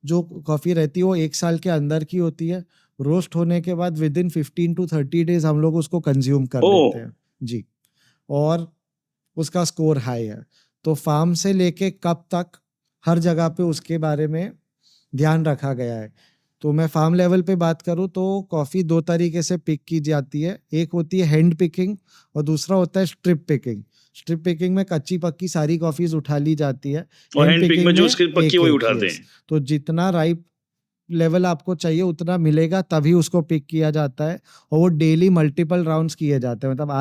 जो कॉफ़ी रहती है वो 1 साल के अंदर की होती है। रोस्ट होने के बाद विदिन 15 to 30 डेज हम लोग उसको कंज्यूम कर लेते हैं जी। और उसका स्कोर हाई है। तो फार्म से लेके कब तक हर जगह पे उसके बारे में ध्यान रखा गया है। तो मैं फार्म लेवल पे बात करूँ तो कॉफ़ी 2 तरीके से पिक की जाती है। एक होती है हैंड पिकिंग और दूसरा होता है स्ट्रिप पिकिंग। स्ट्रिप पिकिंग में कच्ची पक्की सारी कॉफ़ीज उठा ली जाती है। और हैंड पिक में जो उसकी पक्की वही उठाते हैं। तो जितना राइप लेवल आपको चाहिए उतना मिलेगा तभी उसको पिक किया जाता है, और वो डेली मल्टीपल राउंड्स किए जाते हैं। मतलब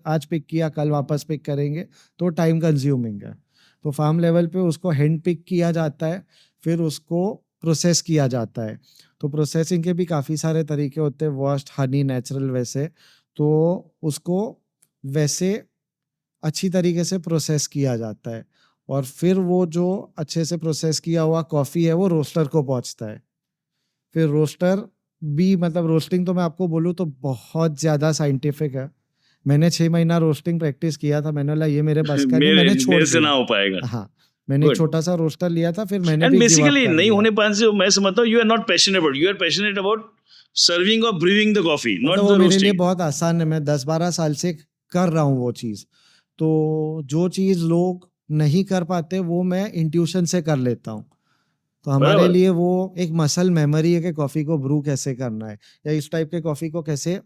आज पिक किया, कल वापस पिक करेंगे, तो टाइम कंज्यूमिंग है। तो फार्म लेवल पे उसको हैंड पिक किया जाता है, फिर उसको प्रोसेस किया जाता है। तो प्रोसेसिंग के भी काफ़ी सारे तरीके होते हैं, वॉश्ड, हनी, नेचुरल, वैसे। तो उसको वैसे अच्छी तरीके से प्रोसेस किया जाता है, और फिर वो जो अच्छे से प्रोसेस किया हुआ कॉफ़ी है वो रोस्टर को पहुंचता है। फिर रोस्टर भी, मतलब रोस्टिंग तो मैं आपको बोलूँ तो बहुत ज़्यादा साइंटिफिक है। मैंने 6 महीना रोस्टिंग प्रैक्टिस किया था, मैंने बोला ये मेरे बस का नहीं, मेरे मैंने छोड़ मेरे से ना दिया। हो पाएगा। हाँ, मैंने एक गुड। छोटा सा रोस्टर लिया था, फिर मैंने एंड भी गिव अप बेसिकली कर नहीं दिया। होने पाने से मैं समझता हूँ you are not passionate about, you are passionate about serving और ब्रूइंग द कॉफी, नॉट मतलब वो द मेरे लिए रोस्टिंग। बहुत आसान है, मैं 10-12 साल से कर रहा हूँ वो चीज़। तो जो चीज़ लोग नहीं कर पाते वो मैं इंट्यूशन से कर लेता हूँ। तो हमारे बराबर। लिए वो एक मसल मेमोरी है कि कॉफ़ी को ब्रू कैसे करना है, या इस टाइप के कॉफ़ी को कैसे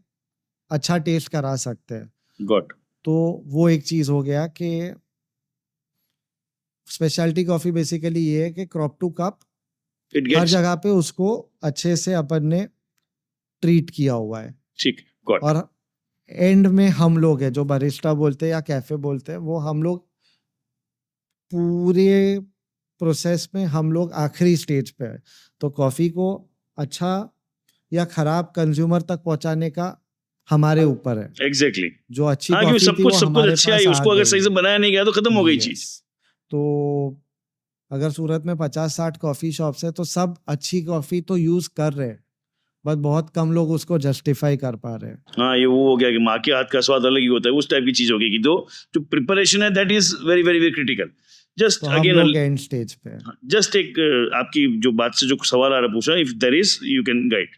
अच्छा टेस्ट करा सकते हैं। गॉट। तो वो एक चीज़ हो गया कि स्पेशलिटी कॉफ़ी बेसिकली ये है कि क्रॉप टू कप इट हर गेट्स। जगह पे उसको अच्छे से अपन ने ट्रीट किया हुआ है। ठीक। गॉट। और एंड में हम लोग हैं जो बरिस्टा बोलते हैं या कैफे बोलते हैं, वो हम लोग पूरे प्रोसेस में हम लोग आखिरी स्टेज पे है। तो कॉफ़ी को अच्छा या खराब कंज्यूमर तक पहुंचाने का हमारे ऊपर है। एग्जैक्टली। जो अच्छी हाँ, क्योंकि कॉफ़ी थी वो सब कुछ हमारे अच्छा पास है, आ उसको अगर सही गई। से बनाया नहीं गया तो खत्म हो गई यस। चीज। तो अगर सूरत में 50-60 कॉफ़ी शॉप्स है तो सब अच्छी कॉफ़ी तो यूज़ कर रहे हैं, बट बहुत कम लोग उसको जस्टिफाई कर पा रहे हैं। हाँ, ये वो हो गया कि माँ के हाथ का स्वाद अलग ही होता है, उस टाइप की चीज हो गई कि जो प्रिपरेशन है that is very very very critical. तो जस्ट हम अगेन, लोग एंड स्टेज पे हैं। जस्ट एक आपकी जो बात से जो सवाल आ रहा पूछा, if there is you can guide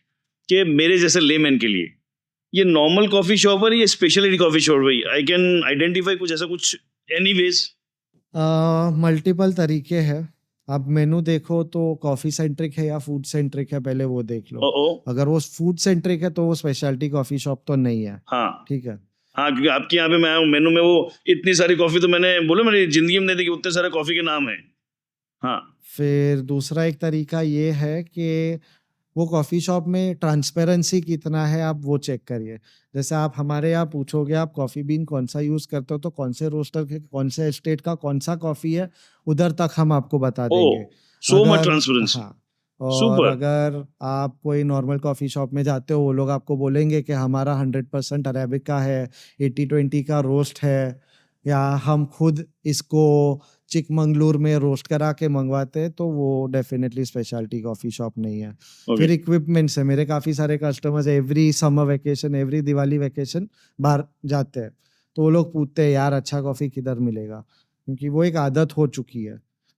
कि मेरे जैसे लेमैन के लिए ये नॉर्मल कॉफी शॉप है, ये स्पेशलिटी कॉफी शॉप है, आई कैन आइडेंटिफाई कुछ ऐसा कुछ एनीवेज? मल्टीपल तरीके हैं। आप मेनू देखो तो कॉफ़ी सेंट्रिक है या फूड सेंट्रिक है, पहले वो देख लो। ओ। अगर वो फूड सेंट्रिक है तो वो स्पेशलिटी कॉफ़ी शॉप तो नहीं है। हाँ। ठीक है। हाँ, क्योंकि आपके यहाँ पे मैं आया हूँ, मेनू में वो इतनी सारी कॉफी तो मैंने बोला मेरी जिंदगी में नहीं देखी, उतने सारे कॉफी के नाम है। हाँ। फिर दूसरा एक तरीका ये है कि वो कॉफ़ी शॉप में ट्रांसपेरेंसी कितना है, आप वो चेक करिए। जैसे आप हमारे यहाँ पूछोगे आप कॉफ़ी बीन कौन सा यूज़ करते हो, तो कौन से रोस्टर के कौन से एस्टेट का कौन सा कॉफ़ी है, उधर तक हम आपको बता ओ, देंगे। सो मच अगर ट्रांसपेरेंसी। हाँ, और सुपर। अगर आप कोई नॉर्मल कॉफ़ी शॉप में जाते हो, वो लोग आपको बोलेंगे कि हमारा 100% अरेबिका है, 80-20 का रोस्ट है, या हम खुद इसको चिकमंगलूर में रोस्ट करा के मंगवाते हैं, तो वो डेफिनेटली स्पेशलिटी कॉफ़ी शॉप नहीं है। ओके। फिर इक्विपमेंट्स है, मेरे काफ़ी सारे customers every summer vacation, every Diwali vacation बाहर जाते हैं, तो वो लोग पूछते हैं यार अच्छा कॉफ़ी किधर मिलेगा, क्योंकि वो एक आदत हो चुकी है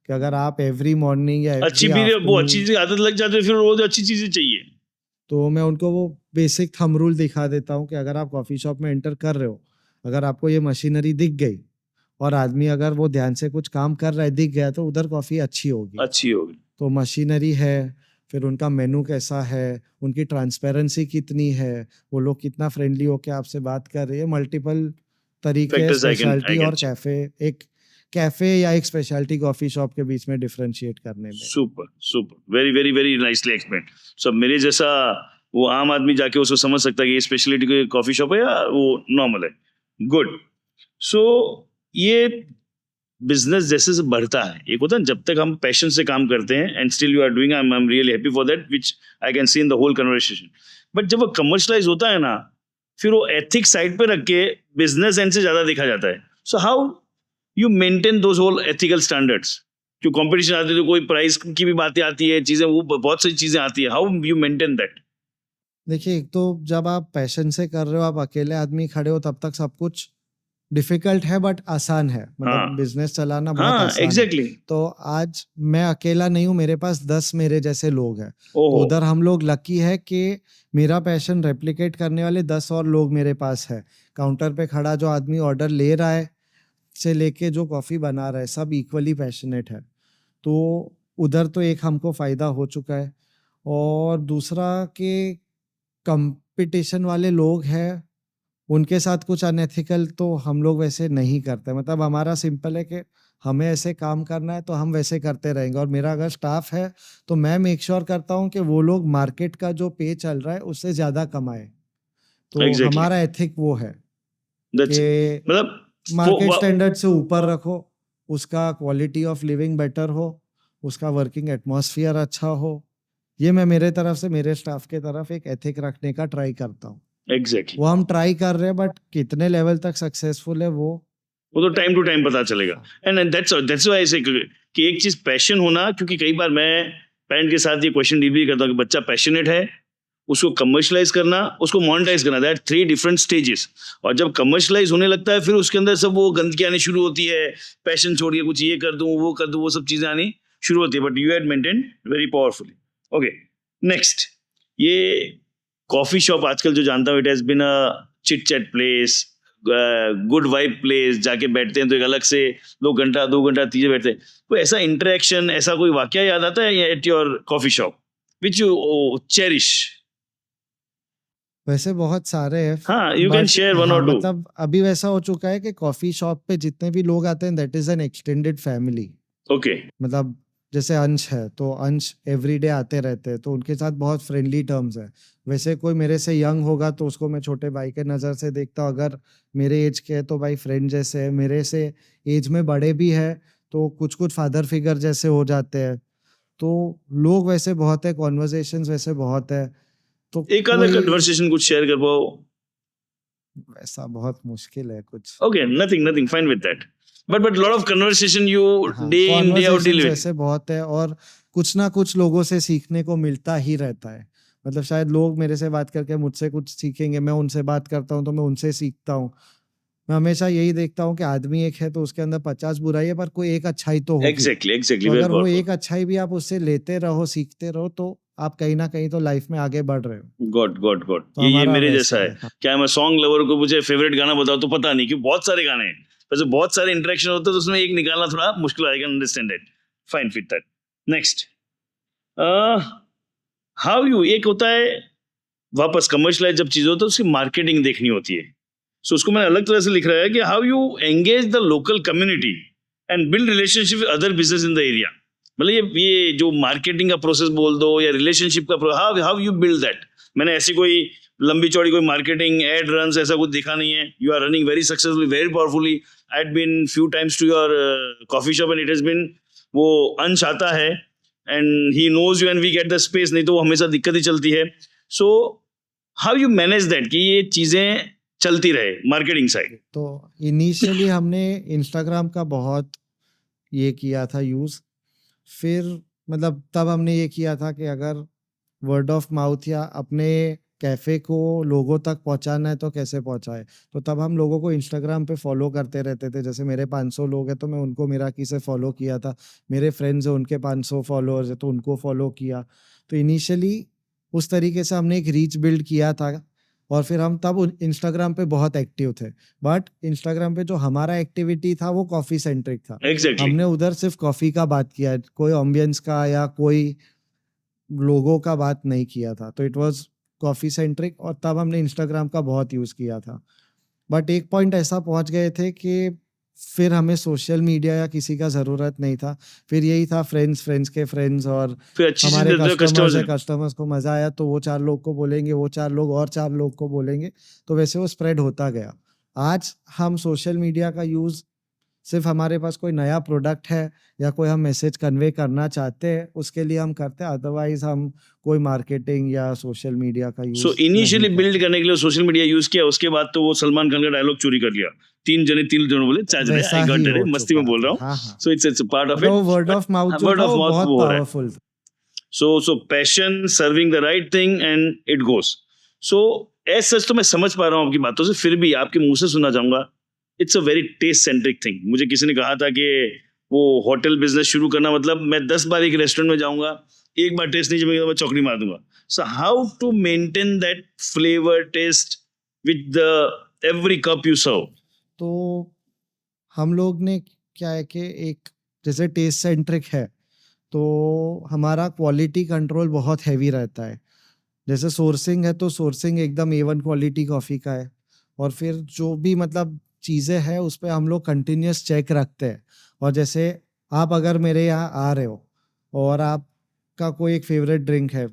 कि अगर आप एवरी मॉर्निंग या अच्छी एवरी भी वो अच्छी आफ्टरनून। चीज आदत लग जाती है, फिर रोज अच्छी चीजें चाहिए। तो मैं उनको वो बेसिक थंब रूल दिखा देता हूँ कि अगर आप कॉफ़ी शॉप में एंटर कर रहे हो, अगर आपको ये मशीनरी दिख गई और आदमी अगर वो ध्यान से कुछ काम कर रहा है दिख गया, तो उधर कॉफ़ी अच्छी होगी। अच्छी होगी। तो मशीनरी है, फिर उनका मेनू कैसा है, उनकी ट्रांसपेरेंसी कितनी है, वो लोग कितना फ्रेंडली होके आपसे बात कर रहे हैं, मल्टीपल तरीके हैं फैक्टर्स आई स्पेशलिटी कैन और कैफ़े, एक कैफ़े या एक स्पेशलिटी कॉफ़ी शॉप के बीच में डिफरेंशिएट करने में। Super super, very very very nicely explain. So मेरे जैसा वो आम आदमी जाके उसको समझ सकता है कि ये स्पेशलिटी कॉफी शॉप है या वो नॉर्मल है। गुड। सो ये बिजनेस जैसे से बढ़ता है, एक होता है ना, जब तक हम पैशन से काम करते हैं and still you are doing, I am really happy for that which I can see in the whole conversation. But जब वो कमर्शलाइज होता है ना, फिर वो एथिक्स साइड पे रख के बिजनेस एंड से ज्यादा देखा जाता है। So how you maintain those whole ethical standards? जो कंपटीशन आती है तो कोई प्राइस की भी बातें आती है, चीजें वो बहुत सारी चीजें आती है, हाउ यू मेंटेन दैट? देखिए, एक तो जब आप पैशन से कर रहे हो, आप अकेले आदमी खड़े हो, तब तक सब कुछ डिफिकल्ट है बट आसान है, मतलब हाँ। बिजनेस चलाना बहुत हाँ, आसान है। एग्जैक्टली। तो आज मैं अकेला नहीं हूँ, मेरे पास 10 मेरे जैसे लोग हैं। तो ओहो। उधर हम लोग लकी है कि मेरा पैशन रेप्लिकेट करने वाले 10 और लोग मेरे पास है। काउंटर पे खड़ा जो आदमी ऑर्डर ले रहा है से लेके जो कॉफ़ी बना रहा है, सब इक्वली पैशनेट है। तो उधर तो एक हमको फ़ायदा हो चुका है। और दूसरा कि कंपटीशन वाले लोग हैं, उनके साथ कुछ अनएथिकल तो हम लोग वैसे नहीं करते। मतलब हमारा सिंपल है कि हमें ऐसे काम करना है तो हम वैसे करते रहेंगे, और मेरा अगर स्टाफ है तो मैं मेक श्योर करता हूँ कि वो लोग मार्केट का जो पे चल रहा है उससे ज़्यादा कमाए। तो एग्जैक्टली, हमारा एथिक वो है दैट्स कि मतलब मार्केट स्टैंडर्ड से ऊपर रखो, उसका क्वालिटी ऑफ लिविंग बेटर हो, उसका वर्किंग एटमॉस्फेयर अच्छा हो। ये मैं मेरे तरफ से मेरे स्टाफ के तरफ एक एथिक रखने का ट्राई करता हूँ। एग्जैक्टली, वो हम ट्राई कर रहे हैं, बट कितने लेवल तक सक्सेसफुल है वो वो तो टाइम टू टाइम पता चलेगा। एंड दैट्स व्हाई आई से कि एक चीज पैशन होना, क्योंकि कई बार मैं पेरेंट के साथ ये क्वेश्चन डील भी करता हूँ कि बच्चा पैशनेट है, उसको कमर्शलाइज करना, उसको मोनेटाइज करना, दैट 3 डिफरेंट स्टेजेस। और जब कमर्शलाइज होने लगता है फिर उसके अंदर सब वो गंदगी आनी शुरू होती है, पैशन छोड़िए कुछ ये कर दूं वो कर दूं, वो सब चीजें आनी शुरू होती है। But you had maintain very powerfully. Okay, next, ये कॉफी शॉप आजकल जो जानता हूँ, it has been a chit chat place, good vibe place, जाके बैठते हैं तो एक अलग से 2 घंटा 3 बैठते हैं। कोई ऐसा इंटरेक्शन, ऐसा कोई वाकया याद आता है at your coffee shop which you cherish? वैसे बहुत सारे हैं, हाँ, you can but share one हाँ, or two. मतलब अभी वैसा हो चुका है कि कॉफी शॉप पे जितने भी लोग आते हैं that is an extended family. Okay, मतलब जैसे अंश है तो अंश एवरीडे आते रहते हैं, तो उनके साथ बहुत फ्रेंडली टर्म्स है। वैसे कोई मेरे से यंग होगा तो उसको मैं छोटे भाई के नज़र से देखता हूँ, अगर मेरे एज के है तो भाई फ्रेंड जैसे है, मेरे से एज में बड़े भी है तो कुछ कुछ फादर फिगर जैसे हो जाते हैं। तो लोग वैसे बहुत है, कॉन्वर्जेशंस वैसे बहुत है, तो एक आधा कोई कन्वर्सेशन कुछ शेयर कर पाओ? वैसा बहुत मुश्किल है कुछ। Okay, nothing, fine with that. But lot of conversation you हाँ, day in day out deal conversations with. वैसे बहुत है, और कुछ ना कुछ लोगों से सीखने को मिलता ही रहता है। मतलब शायद लोग मेरे से बात करके मुझसे कुछ सीखेंगे, मैं उनसे बात करता हूँ तो मैं उनसे सीखता हूँ। मैं हमेशा यही देखता हूँ कि आदमी एक है तो उसके अंदर 50 बुराई है, पर कोई एक अच्छाई तो होगी। Exactly, तो very अगर वो powerful. एक अच्छाई भी आप उससे लेते रहो, सीखते रहो, तो आप कहीं ना कहीं तो लाइफ में आगे बढ़ रहे हो। God. तो ये हमारा मेरे वैसा जैसा है। है। हाँ। क्या मैं सॉन्ग लवर को मुझे फेवरेट गाना बताओ तो पता नहीं, क्योंकि बहुत सारे गाने हैं, वैसे बहुत सारे इंटरेक्शन होते हैं तो उसमें एक निकालना थोड़ा मुश्किल है। I can understand it. Fine with that. Next, how you, एक होता है वापस कमर्शलाइज जब चीज होता है उसकी मार्केटिंग देखनी होती है। सो उसको मैंने अलग तरह से लिख रहा है कि how you engage the local community and build relationship with other business in the area. मतलब ये जो मार्केटिंग का प्रोसेस बोल दो या रिलेशनशिप का, हाउ यू बिल्ड दैट। मैंने ऐसी कोई लंबी चौड़ी कोई मार्केटिंग एड रन ऐसा कुछ देखा नहीं है। You are running very successfully, very powerfully. I had been few times to your coffee shop and it has been, वो अंश आता है and he knows you and we get the space, नहीं तो वो हमेशा दिक्कत ही चलती है। So how you manage that कि ये चीजें चलती रहे मार्केटिंग साइड? तो इनिशियली हमने इंस्टाग्राम का बहुत ये किया था यूज़। फिर मतलब तब हमने ये किया था कि अगर वर्ड ऑफ माउथ या अपने कैफ़े को लोगों तक पहुंचाना है तो कैसे पहुंचाए। तो तब हम लोगों को इंस्टाग्राम पे फॉलो करते रहते थे। जैसे मेरे 500 लोग हैं तो मैं उनको मेराकी से फॉलो किया था। मेरे फ्रेंड्स हैं उनके 500 फॉलोअर्स हैं तो उनको फॉलो किया। तो इनिशियली उस तरीके से हमने एक रीच बिल्ड किया था, और फिर हम तब इंस्टाग्राम पे बहुत एक्टिव थे। बट इंस्टाग्राम पे जो हमारा एक्टिविटी था वो कॉफ़ी सेंट्रिक था। एग्जैक्टली, हमने उधर सिर्फ कॉफ़ी का बात किया, कोई एम्बियंस का या कोई लोगों का बात नहीं किया था। तो इट वाज कॉफ़ी सेंट्रिक, और तब हमने इंस्टाग्राम का बहुत यूज़ किया था। बट एक पॉइंट ऐसा पहुंच गए थे कि फिर हमें सोशल मीडिया या किसी का ज़रूरत नहीं था। फिर यही था फ्रेंड्स के फ्रेंड्स, और फिर अच्छी चीज हमारे देते हो कस्टमर्स है, कस्टमर्स। कस्टमर्स को मज़ा आया तो वो 4 लोग को बोलेंगे, वो 4 लोग और 4 लोग को बोलेंगे। तो वैसे वो स्प्रेड होता गया। आज हम सोशल मीडिया का यूज़ सिर्फ हमारे पास कोई नया प्रोडक्ट है या कोई हम मैसेज कन्वे करना चाहते हैं उसके लिए हम करते हैं, अदरवाइज हम कोई मार्केटिंग या सोशल मीडिया का सो यूज़ इनिशियली नहीं बिल्ड करते। करने के लिए सोशल मीडिया यूज किया, उसके बाद तो वो सलमान खान का डायलॉग चोरी कर लिया, 3 जने बोले 4 जने, वैसा आई ही गॉट हो इट, मस्ती में चुका बोल था। रहा हूँ। हाँ, हाँ। सो इट्स पार्ट ऑफ मतलब वो इट, वर्ड ऑफ माउथ जो वर्ड था ऑफ वो माउथ बहुत वो हो रहा है। पावरफुल था। So passion, serving the right thing and it goes. So as such तो मैं समझ पा रहा हूँ आपकी बातों से, फिर भी आपके मुंह से सुनना चाहूंगा, it's a very taste centric thing. मुझे किसी ने कहा था कि वो होटल बिजनेस शुरू करना मतलब मैं 10 बार एक रेस्टोरेंट में जाऊंगा, एक बार टेस्ट नहीं जमेगा तो मैं चौकड़ी मार दूंगा। So how to maintain that flavour taste with the every cup you serve? तो हम लोग ने क्या है कि एक जैसे टेस्ट सेंट्रिक है तो हमारा क्वालिटी कंट्रोल बहुत हैवी रहता है। जैसे सोर्सिंग है तो सोर्सिंग एकदम A1 क्वालिटी कॉफ़ी का है, और फिर जो भी मतलब चीज़ें हैं उस पे हम लोग कंटिन्यूस चेक रखते हैं। और जैसे आप अगर मेरे यहाँ आ रहे हो और आपका कोई एक फेवरेट ड्रिंक है,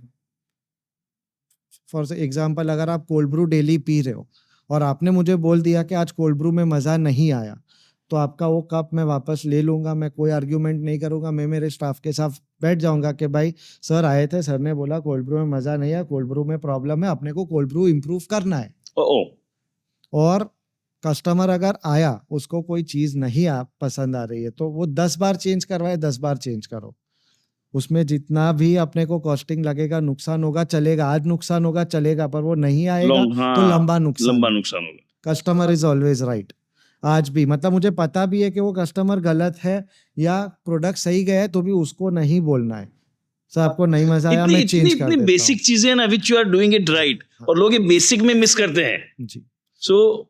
फॉर एग्जांपल अगर आप कोल्ड ब्रू डेली पी रहे हो और आपने मुझे बोल दिया कि आज कोल्ड ब्रू में मज़ा नहीं आया, तो आपका वो कप मैं वापस ले लूँगा, मैं कोई आर्ग्यूमेंट नहीं करूँगा, मैं मेरे स्टाफ के साथ बैठ जाऊँगा कि भाई सर आए थे, सर ने बोला कोल्ड ब्रू में मज़ा नहीं आया, कोल्ड ब्रू में प्रॉब्लम है, अपने को कोल्ड ब्रू इम्प्रूव करना है। ओ और कस्टमर अगर आया, उसको कोई चीज़ नहीं पसंद आ रही है, तो वो 10 बार चेंज करवाए, 10 बार चेंज करो। उसमें जितना भी अपने को कॉस्टिंग लगेगा, नुकसान होगा, चलेगा। आज नुकसान होगा, चलेगा, पर वो नहीं आएगा लॉन्ग, तो हाँ लंबा नुकसान। लंबा नुकसान होगा। Customer is always right. आज भी मतलब मुझे पता भी है कि वो कस्टमर गलत है या प्रोडक्ट सही गया है, तो भी उसको नहीं बोलना है सर आपको नहीं मजा आया, मैं चेंज कर इतनी देता बेसिक चीजें हैं ना which you are doing it right, और लोग ये बेसिक में मिस करते हैं। हूँ जी। सो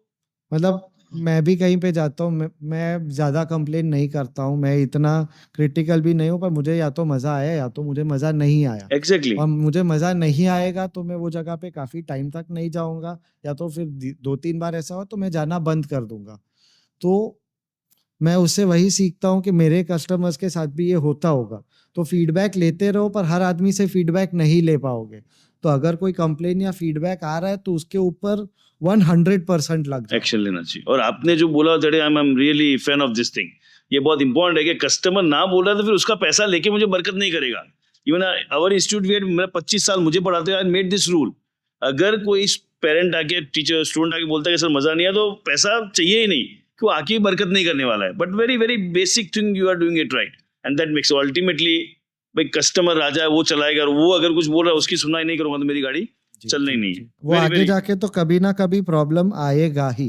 मतलब मैं भी कहीं पे जाता हूँ, मैं ज़्यादा कंप्लेन नहीं करता हूँ, मैं इतना क्रिटिकल भी नहीं हूँ, पर मुझे या तो मज़ा आया या तो मुझे मज़ा नहीं आया। एग्जैक्टली और मुझे मज़ा नहीं आएगा तो मैं वो जगह पे काफ़ी टाइम तक नहीं जाऊँगा, या तो फिर 2-3 बार ऐसा हो तो मैं जाना बंद कर दूँगा। तो मैं उससे वही सीखता हूँ कि मेरे कस्टमर्स के साथ भी ये होता होगा। तो फीडबैक लेते रहो, पर हर आदमी से फीडबैक नहीं ले पाओगे। तो अगर कोई कंप्लेन या फीडबैक आ रहा है तो उसके ऊपर 100% लग जाओ। एक्शन लेना चाहिए। और आपने जो बोला आई am really fan of this thing, ये बहुत इंपॉर्टेंट है कि कस्टमर ना बोल रहा तो फिर उसका पैसा लेके मुझे बरकत नहीं करेगा। Even our institute we had 25 साल मुझे पढ़ाते आई मेड दिस रूल, अगर कोई पेरेंट आके टीचर स्टूडेंट आके बोलता है कि सर मजा नहीं आया, तो पैसा चाहिए ही नहीं, कि वो आके बरकत नहीं करने वाला है। But very very basic thing you are doing it right, and that makes ultimately भाई कस्टमर राजा है, वो चलाएगा, और वो अगर कुछ बोल रहा है उसकी सुनवाई नहीं करूंगा तो मेरी गाड़ी जी, चलना ही जी, नहीं जी। है। वो आगे जाके तो कभी ना कभी प्रॉब्लम आएगा ही।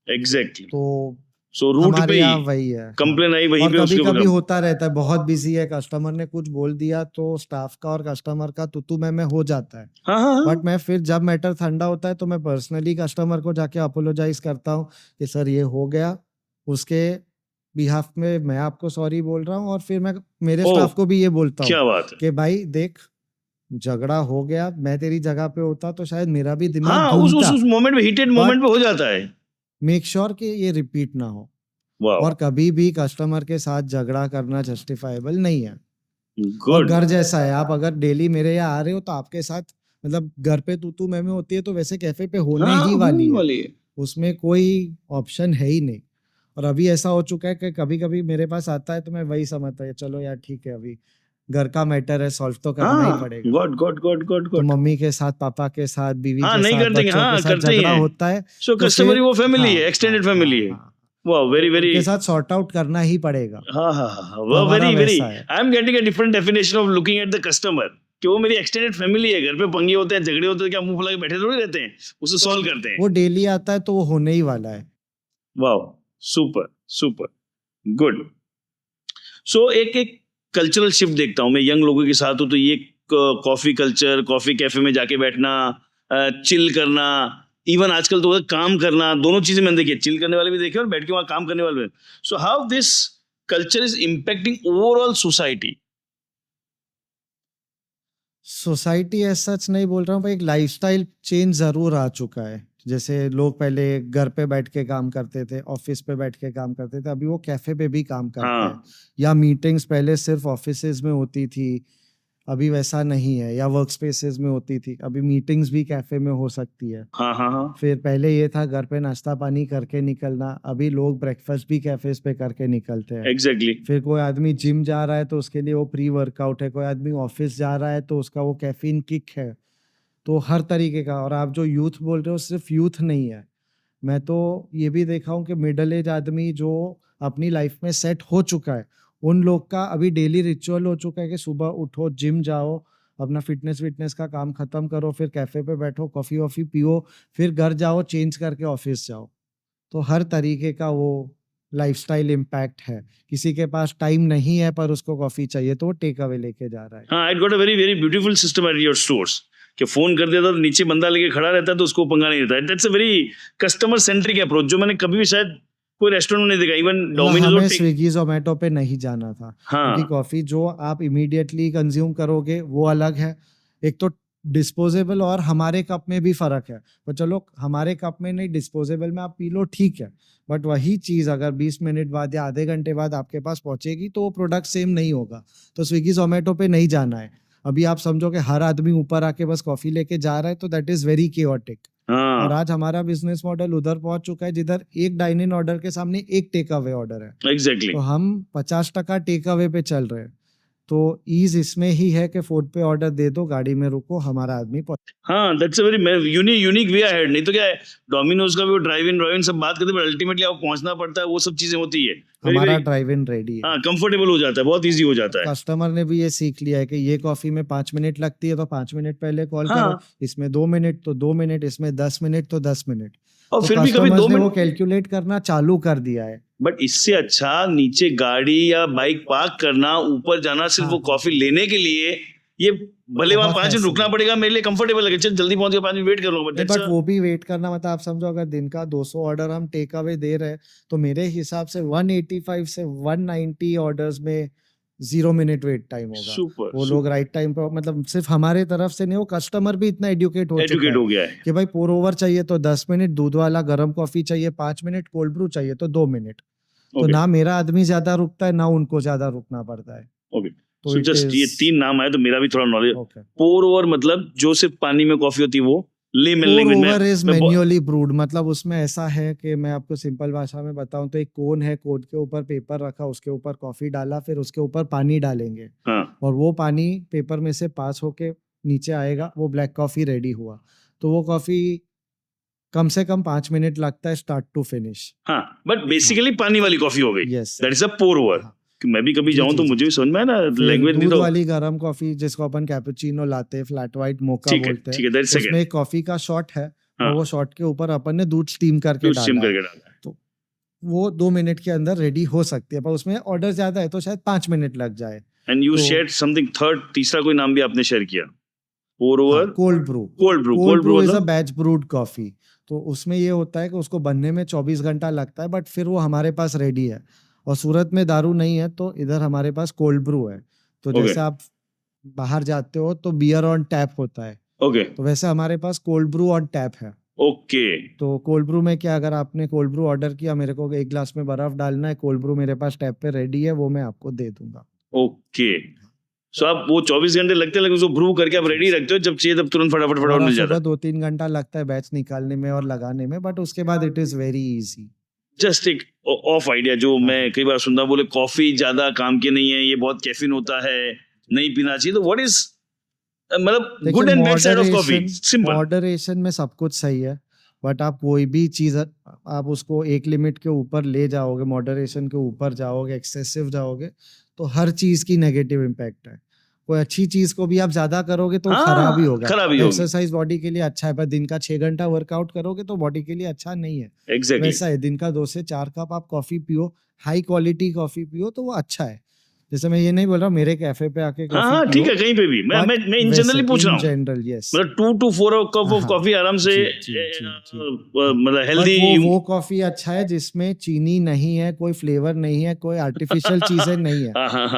एग्जैक्टली। तो सो रूट हमारे पे यहाँ वही है। कंप्लेन आई वहीं और पे कभी उसके कभी ऊपर होता रहता है, बहुत बिजी है, कस्टमर ने कुछ बोल दिया तो स्टाफ का और कस्टमर का तू मैं हो जाता है। हाँ हाँ बट मैं फिर जब मैटर ठंडा होता है तो मैं पर्सनली कस्टमर को जाके अपोलोजाइज करता हूँ कि सर ये हो गया, उसके बिहाफ में मैं आपको सॉरी बोल रहा हूँ। और फिर मैं मेरे ओह, स्टाफ को भी ये बोलता क्या हूँ बात है। कि भाई देख, झगड़ा हो गया, मैं तेरी जगह पे होता तो शायद मेरा भी दिमाग हाँ उस घूमता। मोमेंट में, हीटेड मोमेंट बट पे हो जाता है। मेक श्योर कि ये रिपीट ना हो। वाह, और कभी भी कस्टमर के साथ झगड़ा करना जस्टिफाइबल नहीं है। और गुड। घर जैसा है, आप अगर डेली मेरे यहाँ आ रहे हो तो आपके साथ मतलब घर पे तू मैं होती है, तो वैसे कैफे पे होने हाँ ही होने वाली है। वाली है। उसमें कोई ऑप्शन है ही नहीं। और अभी ऐसा हो चुका है कि कभी कभी मेरे पास आता है तो मैं वही समझता है, चलो यार ठीक है, अभी घर का मैटर है, सॉल्व तो करना ही हाँ पड़ेगा। गॉड गॉड गॉड गॉड तो गॉड। मम्मी के साथ, पापा के साथ, बीवी हाँ के नहीं साथ, करते, बच्चों हाँ के साथ करते ही झगड़ा हैं। होता है। सो तो कस्टमर फिर वो फैमिली है, हाँ एक्सटेंडेड हाँ फैमिली हाँ है। हाँ, वाह, वेरी तो वेरी। उनके साथ सॉर्ट आउट करना ही पड़ेगा। हाँ हाँ हाँ, तो वाह, हमारा वेरी वेरी। वैसा है। I am getting a different definition of looking at the customer, कि वो मेरी एक्सटेंडेड फैमिली है। घर पे पंगे होते हैं, झगड़े होते हैं, क्या मुंह फुला के बैठे थोड़ी रहते हैं, उसे सॉल्व करते हैं। वो डेली आता है तो वो होने ही वाला है। वाह, सुपर सुपर, गुड। सो एक एक कल्चरल शिफ्ट देखता हूँ मैं यंग लोगों के साथ हूँ, तो ये कॉफी कल्चर, कॉफी कैफे में जाके बैठना, चिल करना, इवन आजकल तो काम करना, दोनों चीजें मैंने देखी है। चिल करने वाले भी देखे और बैठ के वहां काम करने वाले भी। So how this culture is impacting overall society? Society as such नहीं बोल रहा हूँ, पर एक लाइफस्टाइल चेंज जरूर आ चुका है। जैसे लोग पहले घर पे बैठ के काम करते थे, ऑफिस पे बैठ के काम करते थे, अभी वो कैफे पे भी काम करते हैं। हाँ या मीटिंग्स पहले सिर्फ ऑफिसेज में होती थी, अभी वैसा नहीं है। या वर्क स्पेसेस में होती थी, अभी मीटिंग्स भी कैफे में हो सकती है। हाँ हाँ हाँ, फिर पहले ये था घर पे नाश्ता पानी करके निकलना, अभी लोग ब्रेकफास्ट भी कैफेज पे करके निकलते हैं। एग्जैक्टली। फिर कोई आदमी जिम जा रहा है तो उसके लिए वो प्री वर्कआउट है, कोई आदमी ऑफिस जा रहा है तो उसका वो कैफीन किक है। तो हर तरीके का। और आप जो यूथ बोल रहे हो, सिर्फ यूथ नहीं है, मैं तो ये भी देखा हूँ कि मिडिल एज आदमी जो अपनी लाइफ में सेट हो चुका है, उन लोग का अभी डेली रिचुअल हो चुका है कि सुबह उठो, जिम जाओ, अपना फिटनेस का काम खत्म करो, फिर कैफे पे बैठो, कॉफी वॉफी पियो, फिर घर जाओ, चेंज करके ऑफिस जाओ। तो हर तरीके का वो लाइफस्टाइल इम्पैक्ट है। किसी के पास टाइम नहीं है पर उसको कॉफी चाहिए तो वो टेक अवे लेके जा रहा है। हाँ, I got a very very beautiful system at your stores, कि फोन कर देता तो नीचे बंदा लेके खड़ा रहता है, तो उसको पंगा नहीं देता। That's a very customer centric approach, जो मैंने कभी भी शायद कोई रेस्टोरेंट में नहीं देखा। इवन डोमिनोज हमें और स्विगी जोमेटो पे नहीं जाना था, हाँ क्योंकि कॉफी जो आप इमीडिएटली कंज्यूम करोगे वो अलग है। एक तो डिस्पोजेबल और हमारे कप में भी फर्क है। तो चलो हमारे कप में नहीं, डिस्पोजेबल में आप पी लो, ठीक है, बट वही चीज अगर 20 मिनट बाद या आधे घंटे बाद आपके पास पहुंचेगी तो वो प्रोडक्ट सेम नहीं होगा। तो स्विगी जोमेटो पे नहीं जाना है। अभी आप समझो कि हर आदमी ऊपर आके बस कॉफी लेके जा रहा है, तो दैट इज वेरी केओटिक। और हाँ आज हमारा बिजनेस मॉडल उधर पहुंच चुका है जिधर एक डाइन इन ऑर्डर के सामने एक टेक अवे ऑर्डर है। एग्जैक्टली। तो हम 50% टेक अवे पे चल रहे हैं। तो ईज इसमें ही है कि फोन पे ऑर्डर दे दो, गाड़ी में रुको, हमारा आदमी हाँ, that's a very unique way ahead. नहीं तो क्या है, डोमिनोज का भी वो ड्राइव इन सब बात करते हैं, बट अल्टीमेटली आपको पहुंचना पड़ता है, वो सब चीजें होती है। हमारा ड्राइव इन रेडी है। हाँ, कंफर्टेबल हो जाता है, बहुत इजी हो जाता है। कस्टमर ने भी ये सीख लिया है कि ये कॉफी में 5 मिनट लगती है तो 5 मिनट पहले कॉल हाँ। करो, इसमें 2 मिनट तो 2 मिनट, इसमें 10 मिनट तो 10 मिनट। और तो फिर भी कभी customers 2 ने वो मिनट, कैलकुलेट करना चालू कर दिया है। बट इससे अच्छा नीचे गाड़ी या बाइक पार्क करना, ऊपर जाना सिर्फ वो हाँ। कॉफी लेने के लिए, ये भले वहां बहुत 5 मिनट hassle रुकना है। पड़ेगा, मेरे लिए कंफर्टेबल लगे, चल जल्दी पहुंच गया, 5 मिनट वेट कर लूंगा, नहीं, बट वो भी वेट करना, मतलब आप समझो अगर दिन का 200 ऑर्डर हम टेक अवे दे रहे हैं तो मेरे हिसाब से 185 से 190 ऑर्डर्स में 0 मिनट वेट टाइम होगा। सुपर, वो लोग राइट टाइम पर, मतलब सिर्फ हमारे तरफ से नहीं, वो कस्टमर भी इतना एडुकेट हो चुका एजुकेट है हो गया है। कि भाई पोर ओवर चाहिए तो 10 मिनट, दूध वाला गर्म कॉफी चाहिए 5 मिनट, कोल्ड ब्रू चाहिए तो 2 मिनट। तो Okay. ना मेरा आदमी ज्यादा रुकता है ना उनको ज्यादा रुकना पड़ता है। ओके, तो सो it जस्ट ये is- 3 नाम आए तो मेरा भी थोड़ा नॉलेज। Okay. पोर ओवर मतलब जो सिर्फ पानी में कॉफी होती है, वो लेमन पोर लैंग्वेज में ओवर इज मैं बहुत- मैन्युअली ब्रूड। मतलब उसमें ऐसा है कि मैं आपको सिंपल भाषा में बताऊं तो एक कोन है, कोन के ऊपर पेपर रखा, उसके ऊपर कॉफी डाला, फिर उसके ऊपर पानी डालेंगे हाँ, और वो पानी पेपर में से पास होके नीचे आएगा, वो ब्लैक कॉफी रेडी हुआ। तो वो कॉफी कम से कम 5 मिनट लगता है स्टार्ट टू फिनिश। हाँ, बट बेसिकली पानी वाली कॉफी हो गई, yes, that is a pour over. मैं भी कभी जी, जाऊं जी, तो जी। मुझे भी समझ में आए ना, फिर लैंग्वेज नहीं दूध तो वाली गरम कॉफी जिसको अपन कैपुचिनो लाते हैं, फ्लैट वाइट मोका ठीक है, बोलते ठीक हैं, है, दैट्स उसमें सेकंड। एक कॉफी का शॉट है हाँ, और वो शॉट के ऊपर अपन ने दूध स्टीम करके दूध स्टीम डाला है। करके डाला है। तो वो 2 मिनट के अंदर रेडी हो सकती है, पर उसमें ऑर्डर ज्यादा है तो शायद 5 मिनट लग जाए। एंड यू तो- शेयर्ड समथिंग थर्ड, तीसरा कोई नाम भी आपने शेयर किया, pour over cold brew. Cold brew. Cold brew is a मतलब बैच ब्रूड कॉफी। तो उसमें ये होता है कि उसको बनने में 24 घंटा लगता है, बट फिर वो हमारे पास रेडी है। और सूरत में दारू नहीं है तो इधर हमारे पास कोल्ड ब्रू है। तो Okay. जैसे आप बाहर जाते हो तो बियर ऑन टैप होता है, ओके, तो वैसे हमारे पास कोल्ड ब्रू ऑन टैप है। ओके, तो कोल्ड ब्रू में क्या, अगर आपने कोल्ड ब्रू ऑर्डर किया, मेरे को 1 ग्लास में बर्फ डालना है, कोल्ड ब्रू मेरे पास टैप पे रेडी है, वो मैं आपको दे दूंगा। ओके। सो आप वो 24 घंटे लगते हैं, लेकिन उसको ब्रू करके आप रेडी रखते हो, जब चाहिए तब तुरंत फटाफट हमारा मिल जाता सुबह है। 2-3 घंटा लगता है बैच निकालने में और लगाने में, बट उसके बाद it is very easy. Just एक ऑफ आइडिया जो मैं कई बार सुनता हूं, बोले कॉफी ज्यादा काम की नहीं है, ये बहुत कैफीन होता है, नहीं पीना चाहिए। तो व्हाट इज मतलब good and bad side of coffee? Simple. Moderation में सब कुछ सही है, बट आप कोई भी चीज आप उसको एक लिमिट के ऊपर ले जाओगे, मॉडरेशन के ऊपर जाओगे, एक्सेसिव जाओगे, तो हर चीज की नेगेटिव इम्पैक्ट है। कोई अच्छी चीज को भी आप ज्यादा करोगे तो हाँ, खराब ही होगा। खराब ही होगी। एक्सरसाइज बॉडी के लिए अच्छा है, पर दिन का 6 घंटा वर्कआउट करोगे तो बॉडी के लिए अच्छा नहीं है। एग्जैक्टली। वैसा है, दिन का 2 से 4 कप आप कॉफी पियो, हाई क्वालिटी कॉफी पियो तो वो अच्छा है। जैसे मैं ये नहीं बोल रहा मेरे कैफे पे आके हाँ हाँ, ठीक है, कहीं पे भी मैं इन जनरली पूछ रहा हूँ, जनरल यस। मतलब 2 to 4 कप ऑफ हाँ, कॉफी आराम से, जी, जी, जी। मतलब हेल्दी। वो कॉफी अच्छा है जिसमें चीनी नहीं है, कोई फ्लेवर नहीं है, कोई आर्टिफिशियल चीजें नहीं है।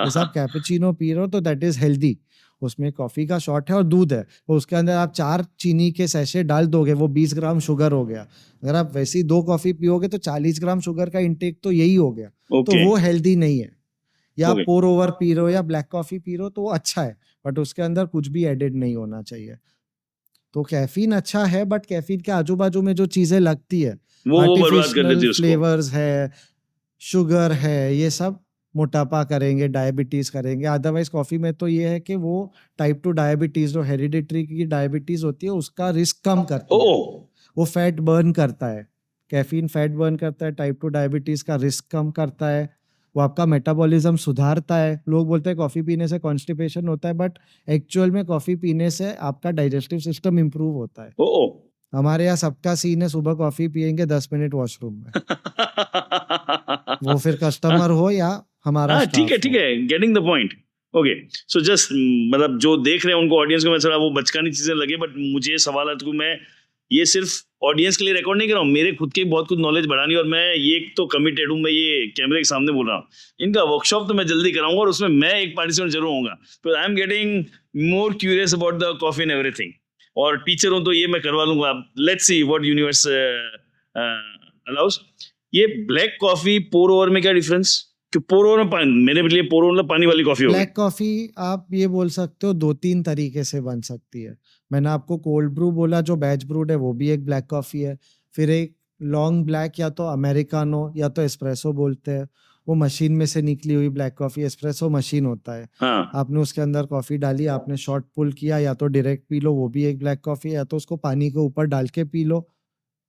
जैसे आप कैपुचिनो पी रहे हो तो दैट इज हेल्दी, उसमें कॉफी का शॉट है और दूध है, तो उसके अंदर आप 4 चीनी के सैशे डाल दोगे, वो 20 ग्राम शुगर हो गया। अगर आप वैसी 2 कॉफी पियोगे तो 40 ग्राम शुगर का इंटेक तो यही हो गया। तो वो हेल्दी नहीं है। या Okay. पोर ओवर पी रहे हो या ब्लैक कॉफी पी रहे हो तो वो अच्छा है, बट उसके अंदर कुछ भी एडेड नहीं होना चाहिए। तो कैफीन अच्छा है, बट कैफीन के आजू बाजू में जो चीजें लगती है, वो बर्बाद कर देती है उसको। फ्लेवर्स है, शुगर है, ये सब मोटापा करेंगे, डायबिटीज करेंगे। अदरवाइज कॉफी में तो ये है कि वो टाइप 2 डायबिटीज, जो हेरिडिटरी की डायबिटीज होती है, उसका रिस्क कम करती है। वो फैट बर्न करता है, कैफीन फैट बर्न करता है, टाइप 2 डायबिटीज का रिस्क कम करता है, वो आपका मेटाबॉलिज्म सुधारता है। लोग बोलते हैं कॉफी पीने से कॉन्स्टिपेशन होता है, बट एक्चुअल में कॉफी पीने से आपका डाइजेस्टिव सिस्टम इंप्रूव होता है। हमारे यहाँ सबका सीन है, सुबह कॉफी पियेंगे 10 मिनट वॉशरूम में। वो फिर कस्टमर हो या हमारा ठीक है, ठीक है, getting the point. Okay, so just मतलब जो देख रहे हैं उनको, ऑडियंस को मैं थोड़ा वो बचकानी चीजें लगे, बट मुझे सवाल है तो मैं ये सिर्फ ऑडियंस के लिए रिकॉर्ड नहीं कर रहा हूँ, मेरे खुद के बहुत कुछ नॉलेज बढ़ानी, और मैं ये तो कमिटेड हूँ, मैं ये कैमरे के सामने बोल रहा हूँ। इनका वर्कशॉप तो मैं जल्दी कराऊंगा और उसमें मैं एक पार्टिसिपेंट जरूर होऊंगा, तो I am getting more curious about the coffee and everything. और टीचर हूँ तो ये मैं करवा लूंगा। Let's see what universe allow us. ये ब्लैक कॉफी पोर ओवर में क्या डिफरेंस? कि पोर ओवर में पानी, मेरे लिए पोर ओवर मतलब पानी वाली कॉफी हो गई। ब्लैक कॉफी आप ये बोल सकते हो 2-3 तरीके से बन सकती है। मैंने आपको कोल्ड ब्रू बोला, जो बैच ब्रूड है वो भी एक ब्लैक कॉफी है। फिर एक लॉन्ग ब्लैक, या तो अमेरिकानो या तो एस्प्रेसो बोलते हैं, वो मशीन में से निकली हुई ब्लैक कॉफी। एस्प्रेसो मशीन होता है, हाँ, आपने उसके अंदर कॉफी डाली, आपने शॉट पुल किया, या तो डायरेक्ट पी लो, वो भी एक ब्लैक कॉफी है। या तो उसको पानी के ऊपर डाल के पी लो,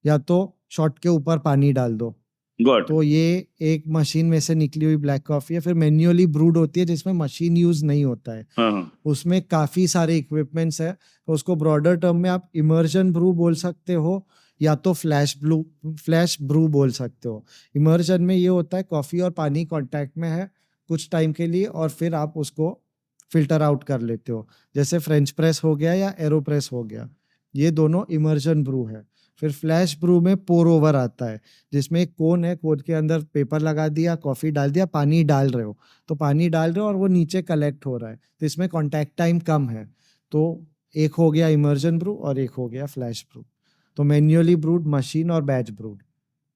या तो शॉट के ऊपर पानी डाल दो। गॉड। तो ये एक मशीन में से निकली हुई ब्लैक कॉफी है। फिर मैन्युअली ब्रूड होती है, जिसमें मशीन यूज नहीं होता है, हाँ हाँ, उसमें काफी सारे इक्विपमेंट्स है। तो उसको ब्रॉडर टर्म में आप इमर्जन ब्रू बोल सकते हो, या तो फ्लैश ब्रू बोल सकते हो। इमर्जन में ये होता है कॉफी और पानी कांटेक्ट में है कुछ टाइम के लिए, और फिर आप उसको फिल्टर आउट कर लेते हो, जैसे फ्रेंच प्रेस हो गया या एरोप्रेस हो गया, ये दोनों इमर्जन ब्रू है। फिर फ्लैश ब्रू में पोर ओवर आता है, जिसमें एक कोन है, कोन के अंदर पेपर लगा दिया, कॉफी डाल दिया, पानी डाल रहे हो, तो पानी डाल रहे हो और वो नीचे कलेक्ट हो रहा है, तो इसमें कांटेक्ट टाइम कम है। तो एक हो गया इमर्जन ब्रू और एक हो गया फ्लैश ब्रू। तो मैन्युअली ब्रूड, मशीन और बैच ब्रूड।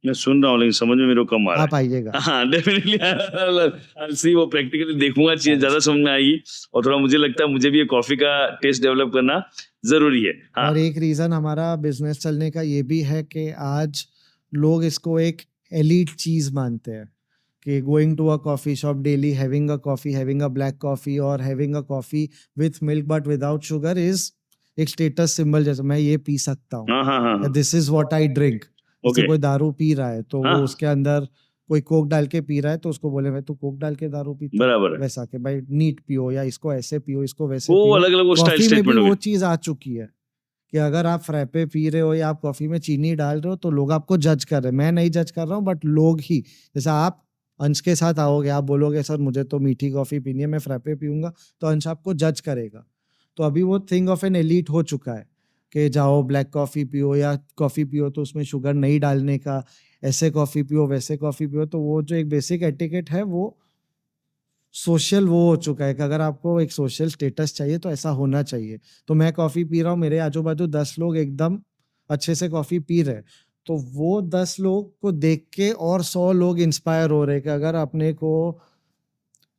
मैं सुन रहा हूँ लेकिन समझ में मेरे को कम आ रहा आप आइएगा। है। हाँ डेफिनेटली, आई सी, वो प्रैक्टिकली देखूंगा, चीज ज्यादा समझ में आएगी, और थोड़ा मुझे लगता है मुझे भी ये कॉफी का टेस्ट डेवलप करना जरूरी है। हाँ, और एक रीजन हमारा बिजनेस चलने का ये भी है कि आज लोग इसको एक एलीट चीज मानते हैं, कि going to a coffee shop daily, having a coffee, having a black coffee और having a coffee with milk but without sugar is एक स्टेटस सिंबल, जैसे मैं ये पी सकता हूँ, हाँ हाँ हाँ हाँ, this is what I drink. जैसे ओके, कोई दारू पी रहा है तो हाँ, वो उसके अंदर कोई कोक डाल के पी रहा है, तो उसको बोले भाई तू कोक डाल के दारू पीता है, बराबर है। वैसा के भाई नीट पियो, या इसको ऐसे पियो, इसको वैसे वो पियो। अलग अलग वो स्टाइल कॉफी में भी स्टेटमेंट हो वो गए। चीज आ चुकी है कि अगर आप फ्रैपे पी रहे हो या आप कॉफी में चीनी डाल रहे हो तो लोग आपको जज कर रहे हैं। मैं नहीं जज कर रहा हूँ, बट लोग ही, जैसे आप अंश के साथ आओगे, आप बोलोगे सर मुझे तो मीठी कॉफी पीनी है, मैं फ्रैपे पीऊंगा, तो अंश आपको जज करेगा। तो अभी वो थिंग ऑफ एन एलीट हो चुका है कि जाओ ब्लैक कॉफी पियो, या कॉफी पियो तो उसमें शुगर नहीं डालने का, ऐसे कॉफी पियो, वैसे कॉफी पियो। तो वो जो एक बेसिक एटिकेट है वो सोशल वो हो चुका है कि अगर आपको एक सोशल स्टेटस चाहिए तो ऐसा होना चाहिए। तो मैं कॉफी पी रहा हूँ, मेरे आजू बाजू 10 लोग एकदम अच्छे से कॉफी पी रहे हैं, तो वो 10 लोग को देख के और 100 लोग इंस्पायर हो रहे हैं कि अगर अपने को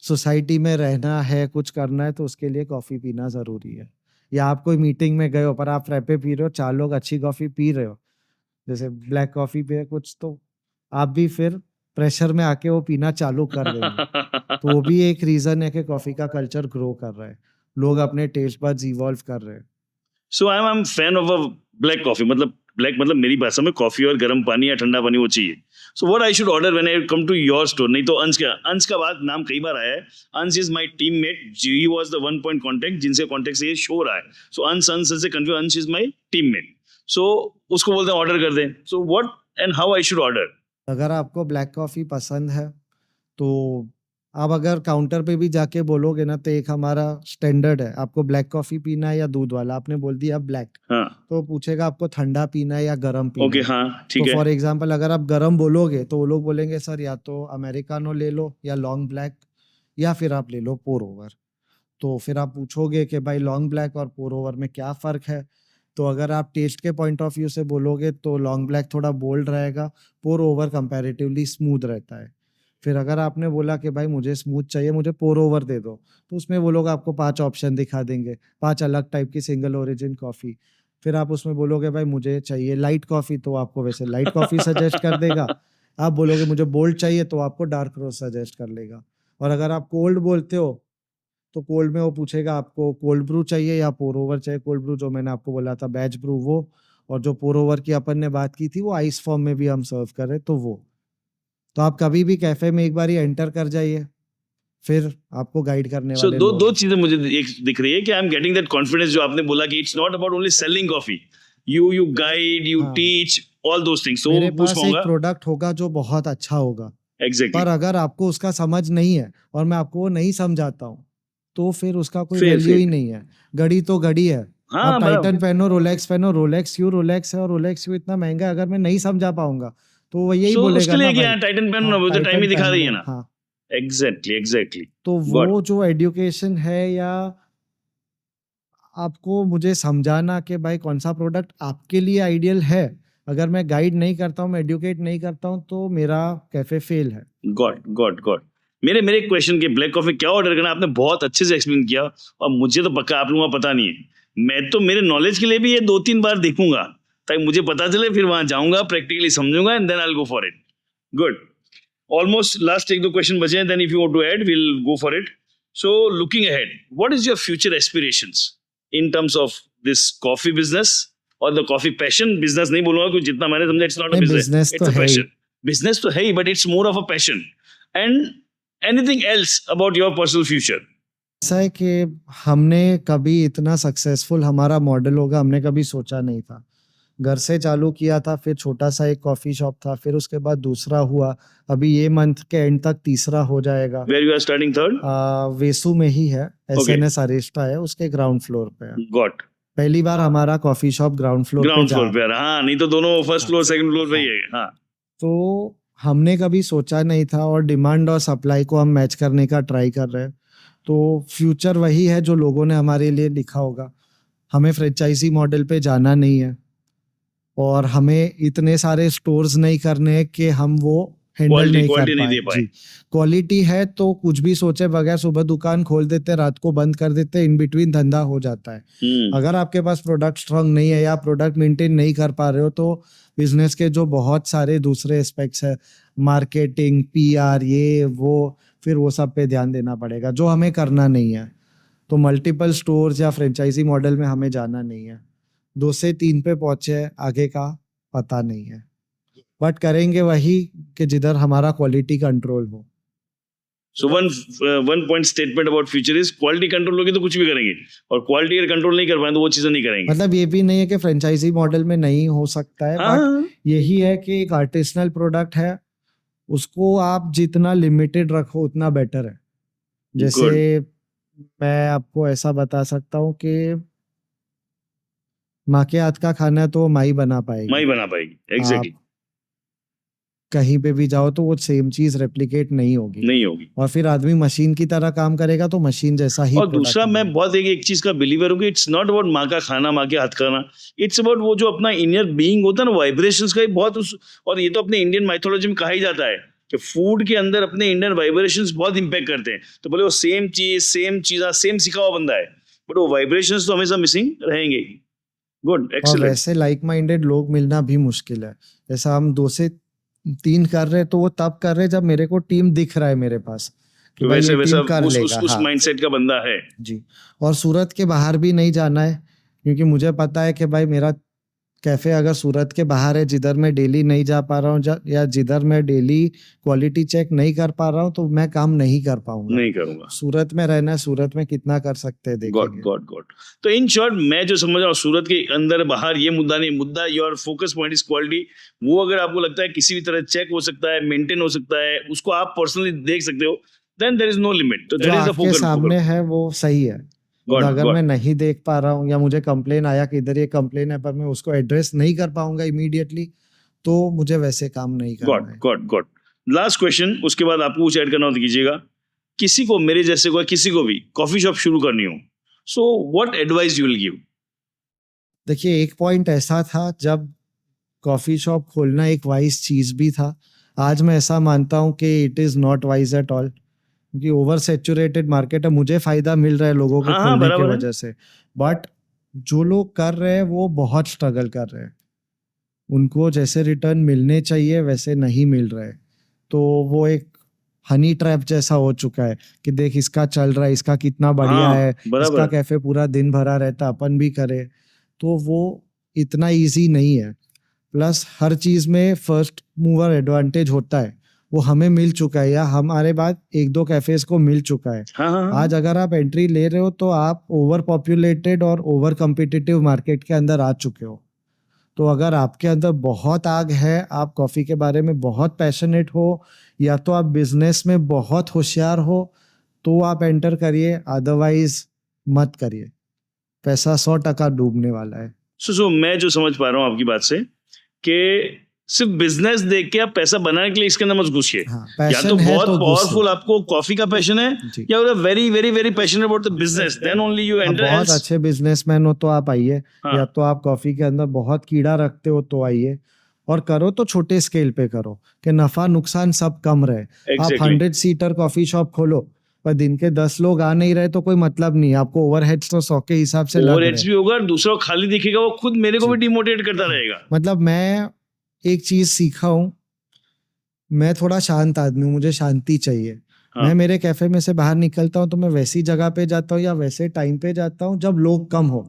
सोसाइटी में रहना है, कुछ करना है, तो उसके लिए कॉफी पीना जरूरी है। या आप कोई मीटिंग में गए हो पर आप फ्रैपे पी रहे हो, 4 लोग अच्छी कॉफी पी रहे हो, जैसे ब्लैक कॉफी पे कुछ, तो आप भी फिर प्रेशर में आके वो पीना चालू कर देंगे। तो वो भी एक रीजन है कि कॉफी का कल्चर ग्रो कर रहा है, लोग अपने टेस्ट बड्स इवॉल्व कर रहे हैं। So I am fan of a black coffee, मतलब ब्लैक मतलब मेरी भाषा में कॉफी और गर्म पानी या ठंडा पानी वो चाहिए। So what I should order when I come to your store? नहीं तो अंश का बात नाम कई बार आया है। अंश is my teammate, he was the one point contact जिनसे कांटेक्ट से ये शो रहा है। सो अंश से कंफ्यूज, अंश इज माय टीममेट। सो उसको बोलते हैं ऑर्डर कर दें। So what and how I should order? अगर आपको ब्लैक कॉफी पसंद है तो आप अगर काउंटर पे भी जाके बोलोगे ना, तो एक हमारा स्टैंडर्ड है, आपको ब्लैक कॉफी पीना है या दूध वाला, आपने बोल दिया ब्लैक, हाँ, तो पूछेगा आपको ठंडा पीना है या गर्म पीना ओके, है। हाँ, तो ठीक है। फॉर एग्जांपल अगर आप गर्म बोलोगे तो वो लोग बोलेंगे सर या तो अमेरिकानो ले लो, या लॉन्ग ब्लैक, या फिर आप ले लो पोर ओवर। तो फिर आप पूछोगे कि भाई लॉन्ग ब्लैक और पोर ओवर में क्या फ़र्क है? तो अगर आप टेस्ट के पॉइंट ऑफ व्यू से बोलोगे तो लॉन्ग ब्लैक थोड़ा बोल्ड रहेगा, पोर ओवर कंपैरेटिवली स्मूथ रहता है। फिर अगर आपने बोला कि भाई मुझे स्मूथ चाहिए, मुझे पोर ओवर दे दो, तो उसमें वो लोग आपको 5 ऑप्शन दिखा देंगे, 5 अलग टाइप की सिंगल ओरिजिन कॉफ़ी। फिर आप उसमें बोलोगे भाई मुझे चाहिए लाइट कॉफ़ी, तो आपको वैसे लाइट कॉफ़ी सजेस्ट कर देगा। आप बोलोगे मुझे बोल्ड चाहिए, तो आपको डार्क रोस्ट सजेस्ट कर लेगा। और अगर आप कोल्ड बोलते हो तो कोल्ड में वो पूछेगा आपको कोल्ड ब्रू चाहिए या पोर ओवर चाहिए। कोल्ड ब्रू जो मैंने आपको बोला था बैच ब्रू वो, और जो पोर ओवर की अपन ने बात की थी वो आइस फॉर्म में भी हम सर्व कर रहे तो वो। तो आप कभी भी कैफे में एक बार ही एंटर कर जाइए, फिर आपको गाइड करने सो वाले दो लोग दो हैं। चीजें मुझे एक दिख रही है कि I am getting that confidence जो आपने बोला कि it's not about only selling coffee, you guide, you हाँ, टीच ऑल दोस थिंग्स। तो मेरे पूछ पास एक पाऊंगा प्रोडक्ट होगा जो बहुत अच्छा होगा, एग्जैक्टली। पर अगर आपको उसका समझ नहीं है और मैं आपको वो नहीं समझाता हूँ, तो फिर उसका कोई फेयर वैल्यू फेयर, ही नहीं है। गड़ी तो गड़ी है, हाँ आप बराबर। टाइटन पहनो, रोलेक्स क्यों रोलेक्स है और रोलेक्स क्यों इतना महंगा है, अगर मैं नहीं समझा पाऊंगा तो वो यही सो बोलेगा उसके ना लिए क्या भाई। है, टाइटन पहनो ना, हाँ, वो तो टाइम ही टाइटन दिखा पहन रही है लो। ना। हाँ, एग्जैक्टली तो गॉड। वो जो एजुकेशन है या आपको मुझे समझाना कि भाई कौन सा प्रोडक्ट आपके लिए आइडियल है, अगर मैं गाइड नहीं करता हूँ, मैं एडुकेट नहीं करता हूँ, तो मेरा कैफे फेल है। गॉड मेरे मेरे क्वेश्चन के ब्लैक कॉफी क्या ऑर्डर करना, आपने बहुत अच्छे से एक्सप्लेन किया, और मुझे तो पक्का आप लोगों को पता नहीं है। मैं तो मेरे नॉलेज के लिए भी ये 2-3 बार देखूंगा, ताकि मुझे पता चले, फिर वहां जाऊंगा, प्रैक्टिकली समझूंगा, and then I will go for it. Good. Almost last 1-2 question बचे हैं, then if you want to add will go for it. So looking ahead, what is your future aspirations in terms of this coffee business और the coffee passion? Business नहीं बोलूंगा क्योंकि जितना मैंने समझा, it's not a नहीं, business, business तो it's a है ही। पैशन। बिजनेस तो है ही, but it's more of a passion. And anything else about your personal future? ऐसा है कि हमने कभी इतना सक्सेसफुल हमारा मॉडल होगा हमने कभी सोचा नहीं था। घर से चालू किया था, फिर छोटा सा एक कॉफी शॉप था, फिर उसके बाद दूसरा हुआ, अभी ये मंथ के एंड तक तीसरा हो जाएगा। Where you are starting third? Vesu में ही है, Okay, एसएनएस अरिस्टा है, उसके ग्राउंड फ्लोर पे है। got पहली बार हमारा कॉफी शॉप ग्राउंड फ्लोर पे ग्राउंड जा फ्लोर पे रहा आ रहा, हाँ, नहीं तो दोनों फर्स्ट हाँ, फ्लोर सेकंड फ्लोर पे ही हाँ। है। हाँ, तो हमने कभी सोचा नहीं था, और डिमांड और सप्लाई को हम मैच करने का ट्राई कर रहे हैं। तो फ्यूचर वही है जो लोगों ने हमारे लिए लिखा होगा। हमें फ्रेंचाइजी मॉडल पे जाना नहीं है, और हमें इतने सारे स्टोर्स नहीं करने हैं कि हम वो हैंडल क्वालिटी नहीं कर क्वालिटी नहीं पाए। दे पाए। जी, क्वालिटी है तो कुछ भी सोचे बगैर सुबह दुकान खोल देते, रात को बंद कर देते, इन बिटवीन धंधा हो जाता है। अगर आपके पास प्रोडक्ट स्ट्रांग नहीं है या प्रोडक्ट मेंटेन नहीं कर पा रहे हो, तो बिजनेस के जो बहुत सारे दूसरे एस्पेक्ट्स है, मार्केटिंग, पीआर, ये वो, फिर वो सब पे ध्यान देना पड़ेगा, जो हमें करना नहीं है। तो मल्टीपल स्टोर्स या फ्रेंचाइजी मॉडल में हमें जाना नहीं है। 2 से 3 पे पहुंचे, आगे का पता नहीं है, बट करेंगे वही कि जिधर हमारा क्वालिटी कंट्रोल हो। So one point statement about future is quality control होगी तो कुछ भी करेंगे, और क्वालिटी अगर कंट्रोल नहीं कर पाए तो वो चीजें नहीं करेंगे। मतलब ये भी नहीं है कि फ्रेंचाइजी मॉडल में नहीं हो सकता है, हाँ, बट यही है कि एक आर्टिसनल प्रोडक्ट है, उसको आप जितना लिमिटेड रखो उतना बेटर है। जैसे मैं आपको ऐसा बता सकता हूँ कि माँ के हाथ का खाना तो माँ ही बना पाएगी। माँ ही बना पाएगी, एग्जैक्टली। आप कहीं पे भी जाओ तो वो सेम चीज रेप्लिकेट नहीं होगी, नहीं होगी। और फिर आदमी मशीन की तरह काम करेगा तो मशीन जैसा ही और product दूसरा, मैं मिलेगा। बहुत एक चीज का बिलीवर हूँ कि इट्स नॉट अबाउट माँ का खाना, माँ के हाथ का खाना, इट्स अबाउट वो जो अपना इनर बीइंग होता है ना, वाइब्रेशंस का ही बहुत और ये तो अपने इंडियन माइथोलॉजी में कहा ही जाता है कि फूड के अंदर अपने इंडियन वाइब्रेशंस बहुत इंपैक्ट करते हैं। तो बोले वो सेम चीज सेम सिखा हुआ बंदा है, बट वो वाइब्रेशंस तो हमेशा मिसिंग रहेंगे ही। गुड, और एक्सीलेंट। वैसे लाइक माइंडेड लोग मिलना भी मुश्किल है। जैसा हम 2 से 3 कर रहे हैं, तो वो तब कर रहे हैं जब मेरे को टीम दिख रहा है मेरे पास कि तो भाई वैसे ये वैसा टीम कर लेगा। उस हाँ माइंडसेट का बंदा है। जी, और सूरत के बाहर भी नहीं जाना है, क्योंकि मुझे पता है कि भाई मेरा कैफे अगर सूरत के बाहर है, जिधर मैं डेली नहीं जा पा रहा हूँ, या जिधर मैं डेली क्वालिटी चेक नहीं कर पा रहा हूँ, तो मैं काम नहीं कर पाऊंगा। नहीं करूंगा। सूरत में रहना है, सूरत में कितना कर सकते हैं गॉड देखेंगे। तो इन शॉर्ट मैं जो समझ रहा हूँ, सूरत के अंदर बाहर ये मुद्दा नहीं, मुद्दा your focus point is quality. वो अगर आपको लगता है किसी भी तरह चेक हो सकता है, मेंटेन हो सकता है, उसको आप पर्सनली देख सकते हो, then there is no limit. तो जो दैट इज द आपके फोकस। सामने है वो सही है। गॉड अगर मैं नहीं देख पा रहा हूँ, या मुझे कंप्लेन आया कि इधर ये कंप्लेन है, पर मैं उसको एड्रेस नहीं कर पाऊंगा इमीडिएटली, तो मुझे वैसे काम नहीं करना है। गॉड लास्ट क्वेश्चन, उसके बाद आपको कुछ ऐड करना हो तो कीजिएगा। किसी को, मेरे जैसे को, किसी को भी कॉफी शॉप शुरू करनी हो, so what advice you will give? देखिए, एक पॉइंट ऐसा था जब कॉफी शॉप खोलना एक वाइज चीज भी था। आज मैं ऐसा मानता हूँ कि it is not wise at all, क्योंकि ओवर सेचुरेटेड मार्केट है। मुझे फायदा मिल रहा है लोगों के हाँ, खोलने की बराबर है। वजह से, बट जो लोग कर रहे हैं वो बहुत स्ट्रगल कर रहे हैं। उनको जैसे रिटर्न मिलने चाहिए वैसे नहीं मिल रहे, तो वो एक हनी ट्रैप जैसा हो चुका है कि देख इसका चल रहा है, इसका कितना बढ़िया हाँ, है, बराबर इसका है। कैफे पूरा दिन भरा रहता, अपन भी करे। तो वो इतना इजी नहीं है। प्लस हर चीज में फर्स्ट मूवर एडवांटेज होता है, वो हमें मिल चुका है, या हमारे बाद 1-2 कैफेज को मिल चुका है। हाँ, आज अगर आप एंट्री ले रहे हो तो आप ओवर पॉपुलेटेड और ओवर कम्पिटिटिव मार्केट के अंदर आ चुके हो। तो अगर आपके अंदर बहुत आग है, आप कॉफ़ी के बारे में बहुत पैशनेट हो, या तो आप बिजनेस में बहुत होशियार हो, तो आप एंटर करिए, अदरवाइज मत करिए। पैसा 100% डूबने वाला है। सो मैं जो समझ पा रहा हूँ आपकी बात से कि सिर्फ बिजनेस देख के आप पैसा बनाने के लिए इसके अंदर मत घुसिए। हाँ, या पैशन तो है बहुत तो पावरफुल आपको कॉफी का पैशन है, जी। या very very very passionate about the business, then only you आप एंटर बहुत अच्छे बिजनेसमैन हो तो आप आइए, हाँ। या तो आप कॉफी के अंदर बहुत कीड़ा रखते हो तो आइए, और करो तो छोटे स्केल पे करो कि नफा नुकसान सब कम रहे। आप 100 सीटर कॉफी शॉप खोलो पर दिन के 10 लोग आ नहीं रहे तो कोई मतलब नहीं, आपको ओवरहेड्स तो 100 के हिसाब से लग रहे ओवरहेड्स भी होगा, दूसरा को खाली दिखेगा, वो खुद मेरे को भी डिमोटिवेट करता रहेगा। मतलब मैं एक चीज सीखा हूँ, मैं थोड़ा शांत आदमी हूँ, मुझे शांति चाहिए। हाँ। मैं मेरे कैफे में से बाहर निकलता हूँ तो मैं वैसी जगह पे जाता हूँ या वैसे टाइम पे जाता हूँ जब लोग कम हो।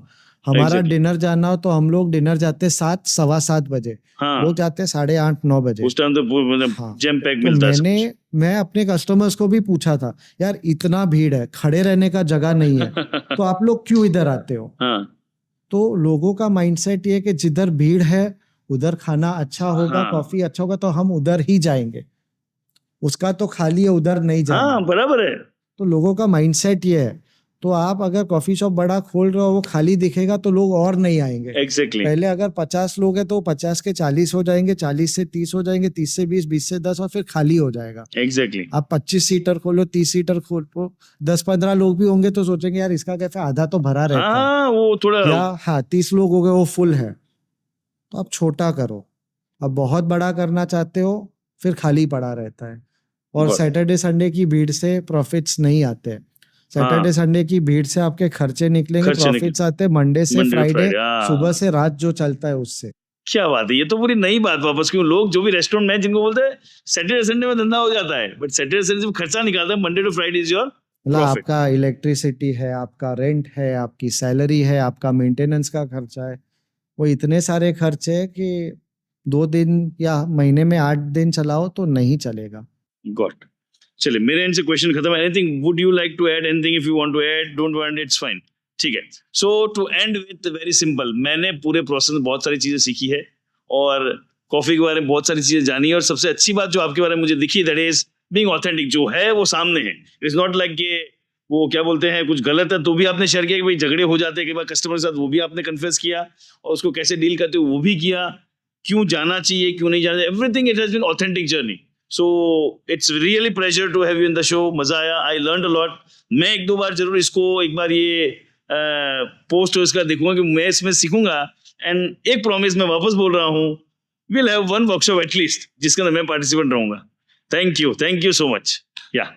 हमारा Exactly. डिनर जाना हो तो हम लोग डिनर जाते 7 सवा 7 बजे, हाँ, लोग जाते 8:30 9 बजे। उस टाइम तो मतलब हाँ। जैम पैक तो मिलता है सब कुछ। मैं अपने कस्टमर्स को भी पूछा था, यार इतना भीड़ है, खड़े रहने का जगह नहीं है, तो आप लोग क्यों इधर आते हो? हाँ, तो लोगों का माइंडसेट ये है कि जिधर भीड़ है उधर खाना अच्छा होगा, हाँ। कॉफी अच्छा होगा तो हम उधर ही जाएंगे, उसका तो खाली है उधर नहीं जाना। हाँ, बराबर है। तो लोगों का माइंडसेट ये है। तो आप अगर कॉफी शॉप बड़ा खोल रहे हो वो खाली दिखेगा तो लोग और नहीं आएंगे। एग्जैक्टली। पहले अगर 50 लोग हैं तो 50 के 40 हो जाएंगे, 40 से 30 हो जाएंगे, 30 से 20, 20 से 10 और फिर खाली हो जाएगा। एग्जैक्टली। आप 25 सीटर खोलो, 30 सीटर खोलो, 10-15 लोग भी होंगे तो सोचेंगे यार इसका कैफे आधा तो भरा रहता है, हाँ, वो थोड़ा या हाँ 30 लोग हो गए वो फुल है। तो आप छोटा करो। अब बहुत बड़ा करना चाहते हो फिर खाली पड़ा रहता है, और बहुत। सैटरडे संडे की भीड़ से प्रॉफिट्स नहीं आते। सैटरडे संडे की भीड़ से आपके खर्चे निकलेंगे, खर्चे प्रॉफिट्स आते मंडे से Monday to फ्राइडे, Friday, हाँ। सुबह से रात जो चलता है उससे। क्या बात है, ये तो पूरी नई बात वापस। क्यों लोग जो भी रेस्टोरेंट में जिनको बोलते हैं सैटरडे संडे में धंधा हो जाता है, बट सैटरडे संडे से खर्चा निकालता है, Monday to Friday is your मतलब प्रॉफिट। आपका इलेक्ट्रिसिटी है, आपका रेंट है, आपकी सैलरी है, आपका मेंटेनेंस का खर्चा है, वो इतने सारे खर्चे है कि 2 दिन या महीने में 8 दिन चलाओ तो नहीं चलेगा। गॉट। चलिए, मेरे एंड से क्वेश्चन खत्म है। Anything would you like to add? Anything if you want to add, don't want, it's fine. ठीक है। So to end with very simple, मैंने पूरे प्रोसेस में बहुत सारी चीजें सीखी है और कॉफी के बारे में बहुत सारी चीजें जानी है, और सबसे अच्छी बात जो आपके बारे में मुझे दिखी, दैट इज बीइंग ऑथेंटिक। जो है वो सामने है। इट्स नॉट लाइक कि वो क्या बोलते हैं कुछ गलत है तो भी आपने शेयर किया, कि भाई झगड़े हो जाते हैं कई बार कस्टमर के साथ, वो भी आपने कन्फेस किया, और उसको कैसे डील करते हो वो भी किया, क्यों जाना चाहिए क्यों नहीं जाना चाहिए, everything it has been authentic journey. So it's really pleasure to have you in the show. मजा आया, I learned a lot. मैं 1-2 बार जरूर इसको एक बार ये पोस्ट इसका देखूंगा कि मैं इसमें सीखूंगा, एंड एक प्रॉमिस मैं वापस बोल रहा हूँ, we'll have one workshop at least जिसके अंदर मैं पार्टिसिपेंट रहूंगा। Thank you so much. या